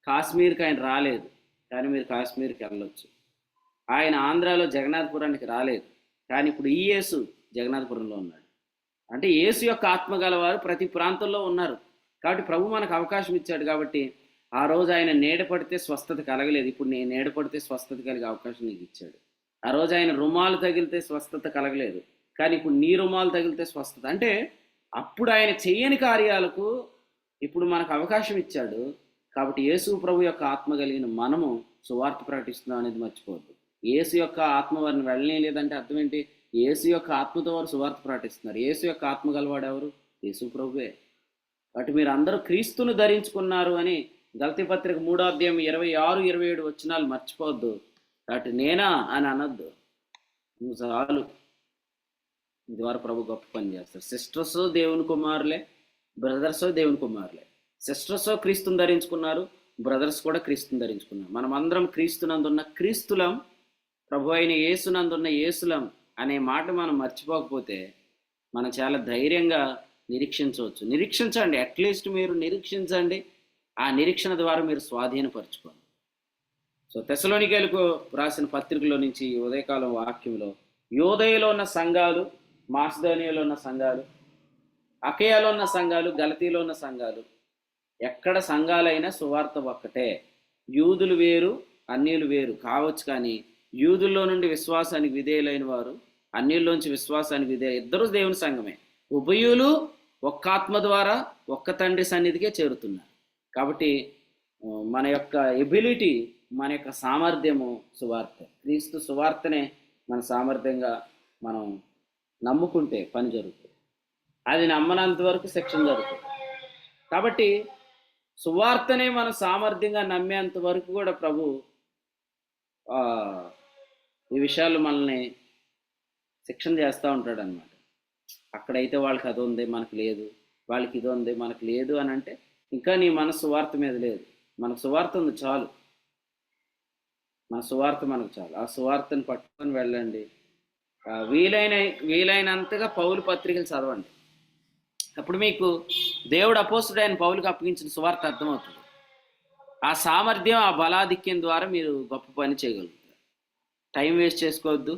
కాశ్మీర్కి ఆయన రాలేదు కానీ మీరు కాశ్మీర్కి వెళ్ళొచ్చు. ఆయన ఆంధ్రాలో జగన్నాథపురానికి రాలేదు కానీ ఇప్పుడు ఈ యేసు జగన్నాథపురంలో ఉన్నాడు. అంటే యేసు యొక్క ఆత్మ గలవారు ప్రతి ప్రాంతంలో ఉన్నారు. కాబట్టి ప్రభు మనకు అవకాశం ఇచ్చాడు. కాబట్టి ఆ రోజు ఆయన నీడ పడితే స్వస్థత కలగలేదు, ఇప్పుడు నేను నీడ పడితే స్వస్థత కలిగే అవకాశం నీకు ఇచ్చాడు. ఆ రోజు ఆయన రుమాలు తగిలితే స్వస్థత కలగలేదు, కానీ ఇప్పుడు నీ రుమాలు తగిలితే స్వస్థత. అంటే అప్పుడు ఆయన చెయ్యని కార్యాలకు ఇప్పుడు మనకు అవకాశం ఇచ్చాడు. కాబట్టి యేసు ప్రభు యొక్క ఆత్మ కలిగిన మనము సువార్త ప్రకటిస్తున్నాం అనేది మర్చిపోవద్దు. యేసు యొక్క ఆత్మ వారిని వెళ్ళనే లేదంటే అర్థం ఏంటి? యేసు యొక్క ఆత్మతో వారు సువార్త ప్రకటిస్తున్నారు. యేసు యొక్క ఆత్మ గలవాడు ఎవరు? యేసు ప్రభువే. కాబట్టి మీరు అందరూ క్రీస్తును ధరించుకున్నారు అని గలతీ పత్రిక 3:26-27 వచనాలు మర్చిపోవద్దు. కాబట్టి నేనా అని అనొద్దు, నువ్వు చాలు. ద్వారా ప్రభు గొప్ప పని చేస్తారు. సిస్టర్స్ దేవుని కుమారులే, బ్రదర్స్ దేవుని కుమారులే. సిస్టర్స్ క్రీస్తుని ధరించుకున్నారు, బ్రదర్స్ కూడా క్రీస్తుని ధరించుకున్నారు. మనం అందరం క్రీస్తునందున్న క్రీస్తులం, ప్రభు అయిన యేసునందున్న యేసులం అనే మాట మనం మర్చిపోకపోతే మనం చాలా ధైర్యంగా నిరీక్షించవచ్చు. నిరీక్షించండి, అట్లీస్ట్ మీరు నిరీక్షించండి. ఆ నిరీక్షణ ద్వారా మీరు స్వాధీనపరచుకోండి. సో తెస్సలోనికీయులకు రాసిన పత్రికలో నుంచి ఉదయకాలం వాక్యంలో యోదయలో ఉన్న సంఘాలు, మాసిదోనియాలో ఉన్న సంఘాలు, అకయాలో ఉన్న సంఘాలు, గలతీలో ఉన్న సంఘాలు, ఎక్కడ సంఘాలైనా సువార్త ఒక్కటే. యూదులు వేరు, అన్యులు వేరు కావచ్చు, కానీ యూదుల్లో నుండి విశ్వాసానికి విధేయులైన వారు, అన్యుల్లోంచి విశ్వాసానికి విధేయ ఇద్దరు దేవుని సంఘమే. ఉభయులు ఒక్క ఆత్మ ద్వారా ఒక్క తండ్రి సన్నిధికే చేరుతున్నారు. కాబట్టి మన యొక్క ఎబిలిటీ, మన యొక్క సామర్థ్యము సువార్త. క్రీస్తు సువార్తనే మన సామర్థ్యంగా మనం నమ్ముకుంటే పని జరుగుతుంది. అది నమ్మనంత వరకు శిక్షణ జరుగుతుంది. కాబట్టి సువార్తనే మనం సామర్థ్యంగా నమ్మేంత వరకు కూడా ప్రభు ఈ విషయాలు మనల్ని శిక్షణ చేస్తూ ఉంటాడు అన్నమాట. అక్కడైతే వాళ్ళకి అది ఉంది, మనకు లేదు, వాళ్ళకి ఇది ఉంది, మనకు లేదు అని అంటే ఇంకా నీ మనసు సువార్త మీద లేదు. మనకు సువార్త ఉంది చాలు, మన సువార్త మనకు చాలు. ఆ సువార్తను పట్టుకొని వెళ్ళండి. వీలైనంతగా పౌలు పత్రికలు చదవండి. అప్పుడు మీకు దేవుడు అపోస్తుడైన పౌలుకి అప్పగించిన సువార్త అర్థమవుతుంది. ఆ సామర్థ్యం, ఆ బలాధిక్యం ద్వారా మీరు గొప్ప పని చేయగలుగుతారు. టైం వేస్ట్ చేసుకోవద్దు.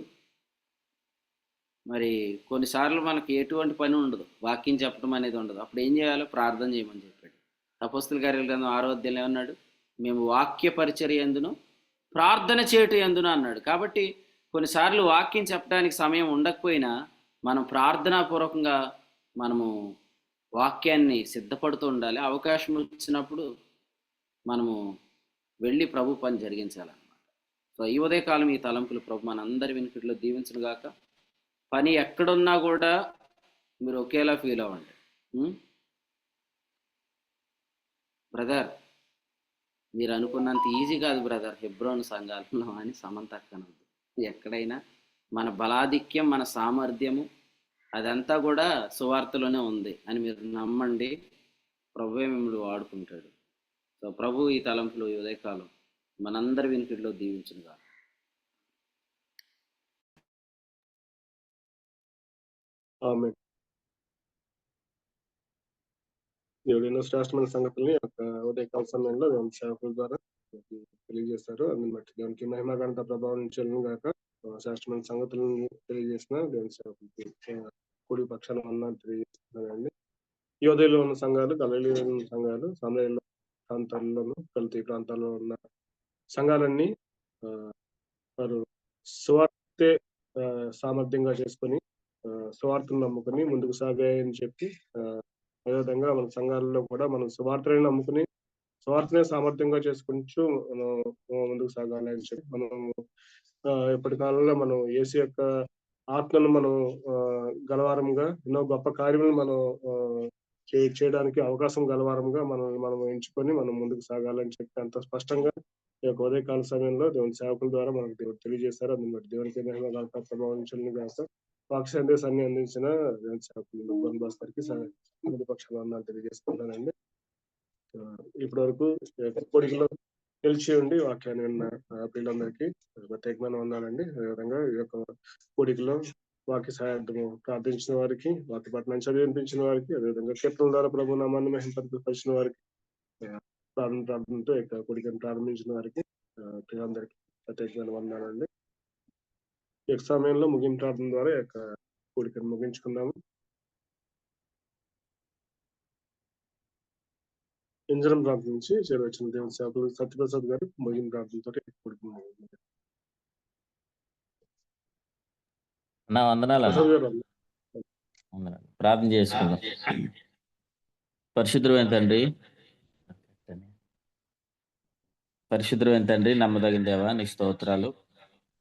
మరి కొన్నిసార్లు మనకి ఎటువంటి పని ఉండదు, వాక్యం చెప్పడం అనేది ఉండదు. అప్పుడు ఏం చేయాలో ప్రార్థన చేయమని చెప్పాడు. అపోస్తుల కార్యాల గ్రంథం 6వ అధ్యాయంలో ఏమన్నాడు? మేము వాక్య పరిచర్య యందును ప్రార్థన చేయటం ఎందును అన్నాడు. కాబట్టి కొన్నిసార్లు వాక్యం చెప్పడానికి సమయం ఉండకపోయినా మనం ప్రార్థనాపూర్వకంగా మనము వాక్యాన్ని సిద్ధపడుతూ ఉండాలి. అవకాశం వచ్చినప్పుడు మనము వెళ్ళి ప్రభు పని జరిగించాలన్నమాట. సో ఈ ఉదయకాలం ఈ తలంపులు ప్రభు మనందరి వినికిడిలో దీవించును గాక. పని ఎక్కడున్నా కూడా మీరు ఒకేలా ఫీల్ అవ్వండి. బ్రదర్, మీరు అనుకున్నంత ఈజీ కాదు బ్రదర్ హెబ్రోను సంఘాలలో అని సమంత అక్కనద్దు. ఎక్కడైనా మన బలాధిక్యం, మన సామర్థ్యము అదంతా కూడా సువార్తలోనే ఉంది అని మీరు నమ్మండి. ప్రభువే మిమ్మల్ని వాడుకుంటాడు. సో ప్రభు ఈ తలంపులు ఈ ఉదయకాలం మనందరి వినికిడిలో దీవించునుగా. ఆమె దేవుడైన శ్రేష్టమైన సంగతుల్ని ఉదయకాల సమయంలో దేవుని సేవకుల ద్వారా తెలియజేశారు. అందుని బట్టి దేవునికి మహిమ ఘనత ప్రభావం చెల్లును గాక. శ్రేష్టమైన సంగతులను తెలియజేసిన దేవుని సేవకులకి కుడి పక్షాన వందనాలు తెలియజేస్తున్నానండి. యోదయలో ఉన్న సంఘాలు, గలిలయలో ఉన్న సంఘాలు, సమరయ ప్రాంతాల్లోనూ, గలతీ ప్రాంతాల్లో ఉన్న సంఘాలన్నీ వారు సువార్తే సామర్థ్యంగా చేసుకొని సువార్తను నమ్ముకుని ముందుకు సాగాయని చెప్పి, అదేవిధంగా మన సంఘాలలో కూడా మనం సువార్తని నమ్ముకుని సువార్తనే సామర్థ్యంగా చేసుకుంటూ మనం ముందుకు సాగాలి అని చెప్పి, మనం ఇప్పటి కాలంలో మనం యేసు యొక్క ఆత్మను మనం గలవారంగా ఎన్నో గొప్ప కార్యములు మనం చేయడానికి అవకాశం గలవారంగా మనం ఎంచుకొని మనం ముందుకు సాగాలని చెప్పి అంత స్పష్టంగా ఈ యొక్క ఉదయకాల సమయంలో దేవుని సేవకుల ద్వారా మనకు దేవుడు తెలియజేశారు. అందుని బట్టి దేవునికి మహిమ ప్రభావించని గాక. వాక్య సందేశాన్ని అందించిన దేవుని సేవకులు భాస్కర్కి పక్షాన తెలియజేసుకుంటానండి. ఇప్పటి వరకు కోడికలో నిలిచి ఉండి వాక్యాన్ని విన్న పిల్లలందరికీ ప్రత్యేకమైన వందాలండి. అదేవిధంగా ఈ యొక్క కోడికలో వాక్య సహాయార్థము ప్రార్థించిన వారికి, వాక్య పట్టణం చదివించిన వారికి, అదేవిధంగా కీర్తనల ద్వారా ప్రభు నామాన్ని మహిమపరిచిన వారికి, ప్రార్థనతో ఈ యొక్క కోడికను ప్రారంభించిన వారికి పిల్లలందరికీ ప్రత్యేకమైన వందాలండి. ఈ యొక్క సమయంలో ముగింపు ప్రార్థన ద్వారా ఈ యొక్క కోడికను ముగించుకుందాము. ఇంజనం ప్రాంతం నుంచి చేరవచ్చిన దేవుని సేవకులు సత్యప్రసాద్ గారు ముగింపు ప్రార్థనతో ప్రార్థన చేసుకుందాం. పరిశుద్ధుడైన తండ్రి, నమ్మదగిన దేవా, నీ స్తోత్రాలు.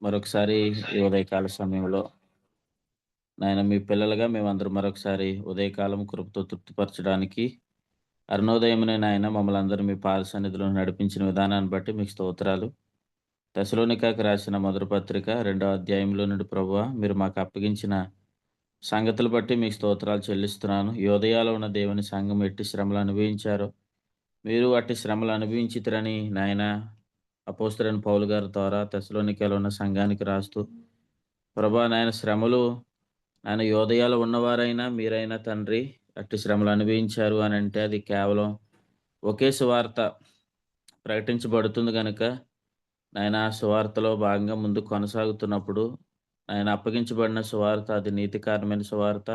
మరొకసారి ఈ ఉదయకాల సమయంలో నాయన మీ పిల్లలుగా మేమందరం మరొకసారి ఉదయకాలం కృపతో తృప్తిపరచడానికి అరుణోదయమునే నాయన మమ్మల్ని అందరూ మీ పాద సన్నిధిలో నడిపించిన విధానాన్ని బట్టి మీకు స్తోత్రాలు. తెసలోనికకు రాసిన మొదటి పత్రిక 2వ అధ్యాయంలో నుండి ప్రభువా, మీరు మాకు అప్పగించిన సంగతులు బట్టి మీకు స్తోత్రాలు చెల్లిస్తున్నాను. యోదయాలో ఉన్న దేవుని సంఘం ఎట్టి శ్రమలు అనుభవించారో మీరు అట్టి శ్రమలు అనుభవించితిరని నాయన అపోస్తలుడైన పౌలు గారి ద్వారా తెసలోనికలో ఉన్న సంఘానికి రాస్తూ, ప్రభా నాయన శ్రమలు ఆయన యోదయాలో ఉన్నవారైనా మీరైనా తండ్రి అట్టి శ్రమలు అనుభవించారు అని అంటే అది కేవలం ఒకే సువార్త ప్రకటించబడుతుంది కనుక నాయన సువార్తలో భాగంగా ముందు కొనసాగుతున్నప్పుడు ఆయన అప్పగించబడిన సువార్త అది నీతికారమైన సువార్త.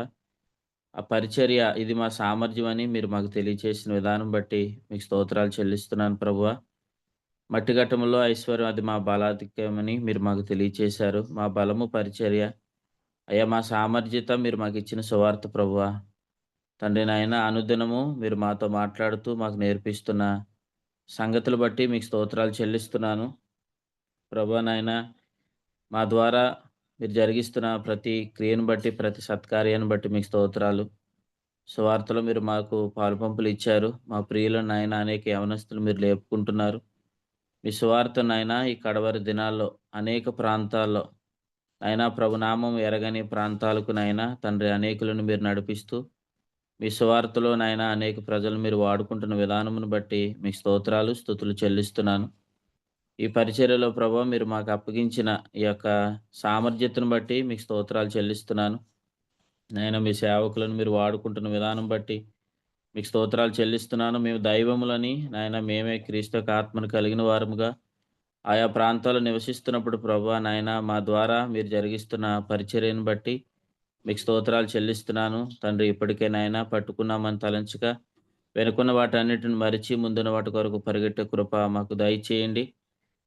ఆ పరిచర్య ఇది మా సామర్థ్యం అని మీరు మాకు తెలియచేసిన విధానం బట్టి మీకు స్తోత్రాలు చెల్లిస్తున్నాను ప్రభువా. మట్టి ఘట్టములో ఐశ్వర్యం అది మా బలాధిక్యమని మీరు మాకు తెలియచేశారు. మా బలము పరిచర్య అయ్యా మా సామర్థ్యత మీరు మాకు ఇచ్చిన సువార్త ప్రభువా. తండ్రి నాయన అనుదినము మీరు మాతో మాట్లాడుతూ మాకు నేర్పిస్తున్న సంగతులు బట్టి మీకు స్తోత్రాలు చెల్లిస్తున్నాను. ప్రభువా నాయన మా ద్వారా మీరు జరిగిస్తున్న ప్రతి క్రియను బట్టి ప్రతి సత్కార్యాన్ని బట్టి మీకు స్తోత్రాలు. సువార్తలో మీరు మాకు పాలుపంపులు ఇచ్చారు. మా ప్రియులను నాయన అనేక యవనస్తులు మీరు లేపుకుంటున్నారు. మీ సువార్త నాయన ఈ కడవరి దినాల్లో అనేక ప్రాంతాల్లో నాయనా ప్రభునామం ఎరగని ప్రాంతాలకు నాయనా తండ్రి అనేకులను మీరు నడిపిస్తూ మీ సువార్తలో నాయనా అనేక ప్రజలు మీరు వాడుకుంటున్న విధానమును బట్టి మీకు స్తోత్రాలు స్తుతులు చెల్లిస్తున్నాను. ఈ పరిచర్యలో ప్రభావ మీరు మాకు అప్పగించిన ఈ యొక్క సామర్థ్యతను బట్టి మీకు స్తోత్రాలు చెల్లిస్తున్నాను. నాయన మీ సేవకులను మీరు వాడుకుంటున్న విధానం బట్టి మీకు స్తోత్రాలు చెల్లిస్తున్నాను. మేము దైవములని నాయన మేమే క్రీస్తు యొక్క ఆత్మను కలిగిన వారముగా ఆయా ప్రాంతాల్లో నివసిస్తున్నప్పుడు ప్రభువా నాయన మా ద్వారా మీరు జరిగిస్తున్న పరిచర్యను బట్టి మీకు స్తోత్రాలు చెల్లిస్తున్నాను. తండ్రి ఇప్పటికే నాయన పట్టుకున్నామని తలంచక వెనుకున్న వాటన్నిటిని మరిచి ముందున్న వాటి కొరకు పరిగెట్టే కృప మాకు దయచేయండి.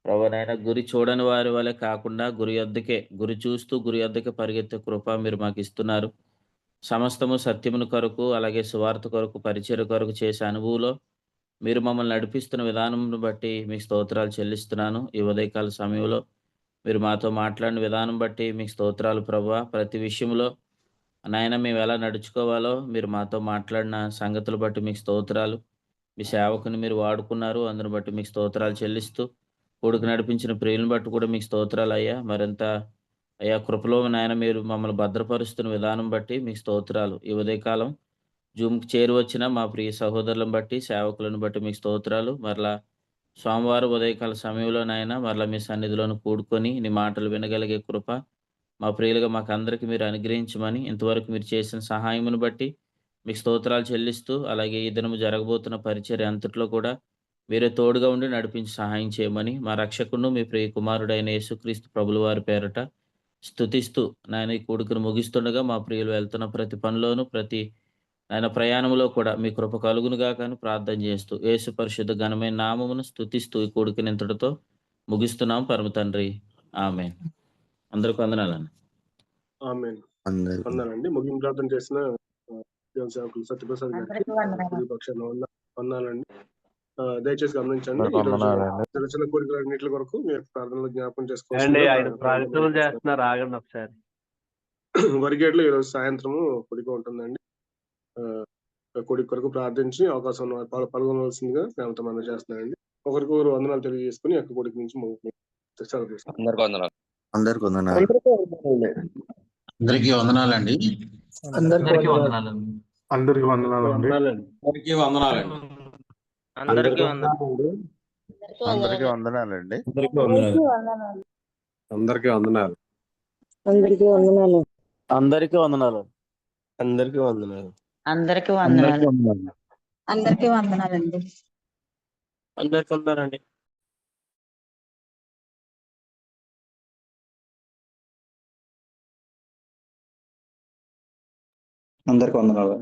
ప్రభువా నాయన గురి చూడని వారి వలె కాకుండా గురి చూస్తూ గురి యొద్దకే పరిగెత్తే కృప మీరు మాకు ఇస్తున్నారు. సమస్తము సత్యమును కొరకు అలాగే సువార్త కొరకు పరిచర్య కొరకు చేసే అనుభవంలో మీరు మమ్మల్ని నడిపిస్తున్న విధానంను బట్టి మీకు స్తోత్రాలు చెల్లిస్తున్నాను. ఈ ఉదయకాల సమయంలో మీరు మాతో మాట్లాడిన విధానం బట్టి మీకు స్తోత్రాలు ప్రభువా. ప్రతి విషయంలో నాయన మేము ఎలా నడుచుకోవాలో మీరు మాతో మాట్లాడిన సంగతులు బట్టి మీకు స్తోత్రాలు. మీ సేవకుని మీరు వాడుకున్నారు. అందును బట్టి మీకు స్తోత్రాలు చెల్లిస్తూ కొడుకు నడిపించిన ప్రియులను బట్టి కూడా మీకు స్తోత్రాలు అయ్యా. మరింత అయ్యా కృపలో నాయన మీరు మమ్మల్ని భద్రపరుస్తున్న విధానం బట్టి మీకు స్తోత్రాలు. ఈ ఉదయకాలం జూమ్‌కి చేరువచ్చిన మా ప్రియ సహోదరులను బట్టి, సేవకులను బట్టి మీకు స్తోత్రాలు. మరలా సోమవారం ఉదయకాల సమయంలో నాయన మరలా మీ సన్నిధిలోను కూడుకొని నీ మాటలు వినగలిగే కృప మా ప్రియులుగా మాకందరికి మీరు అనుగ్రహించమని ఇంతవరకు మీరు చేసిన సహాయమును బట్టి మీకు స్తోత్రాలు చెల్లిస్తూ అలాగే ఈ దినము జరగబోతున్న పరిచర్య అంతట్లో కూడా మీరే తోడుగా ఉండి నడిపించి సహాయం చేయమని మా రక్షకుడును మీ ప్రియ కుమారుడైన యేసుక్రీస్తు ప్రభుల వారి పేరట స్తుతిస్తూ నాయన ఈ కూడుకును ముగిస్తుండగా మా ప్రియులు వెళ్తున్న ప్రతి పనిలోను ప్రతి ఆయన ప్రయాణంలో కూడా మీ కృప కలుగునుగాక అని ప్రార్థన చేస్తూ యేసు పరిశుద్ధ ఘనమైన నామమును స్తుతిస్తూ ఈ కూడికని ఇంతటితో ముగిస్తున్నాం పరమ తండ్రి. ఆమేన్. అందరికి వందనాలండి. ఆమేన్. అందరికీ వందనాలండి. ముగింపు ప్రార్థన చేసిన దేవుని సేవకులు సత్యప్రసాద్ గారికి అందరికీ వందనాలు. కుడి పక్షాన వందనాలండి. దయచేసి గమనించండి. అందరికీ ఈ రోజు వందనాలండి. చిన్న చిన్న కోరికలన్నిటి కొరకు మీ యొక్క ప్రార్థనలు జ్ఞాపకం అండి చేసుకోవాల్సిందిగా ఆయన ప్రార్థనలు చేస్తున్నారు, ఆగండి ఒకసారి. వరిగేట్లో ఈరోజు సాయంత్రము కొడిక ఉంటుందండి. కొడుకు కొరకు ప్రార్థించి అవకాశం ఉన్న వారు పాల్గొనవలసిందిగా ప్రేమతో మనం చేస్తున్నానండి. ఒకరికొకరు వందనాలు తెలియజేసుకుని యొక్క కొడుకు నుంచి సెలవు తీసుకుంటాం. అందరికీ వందనాలు. అందరికీ వందనాలండి. అందరికీ వందనాలు. అందరికి వందనాలండి. అందరికీ వందనాలండి. అందరికీ వందనాలండి. అందరికీ అందరికీ వందనాలు. వందనాలండి. అందరికి వందనాలు. అందరికీ వందనాలు. అందరికీ వందనాలు. అందరికీ వందనాలు. అందరికీ వందనాలు. అందరికీ వందనాలండి. అందరికీ వందనాలండి. అందరికి వందనాలు.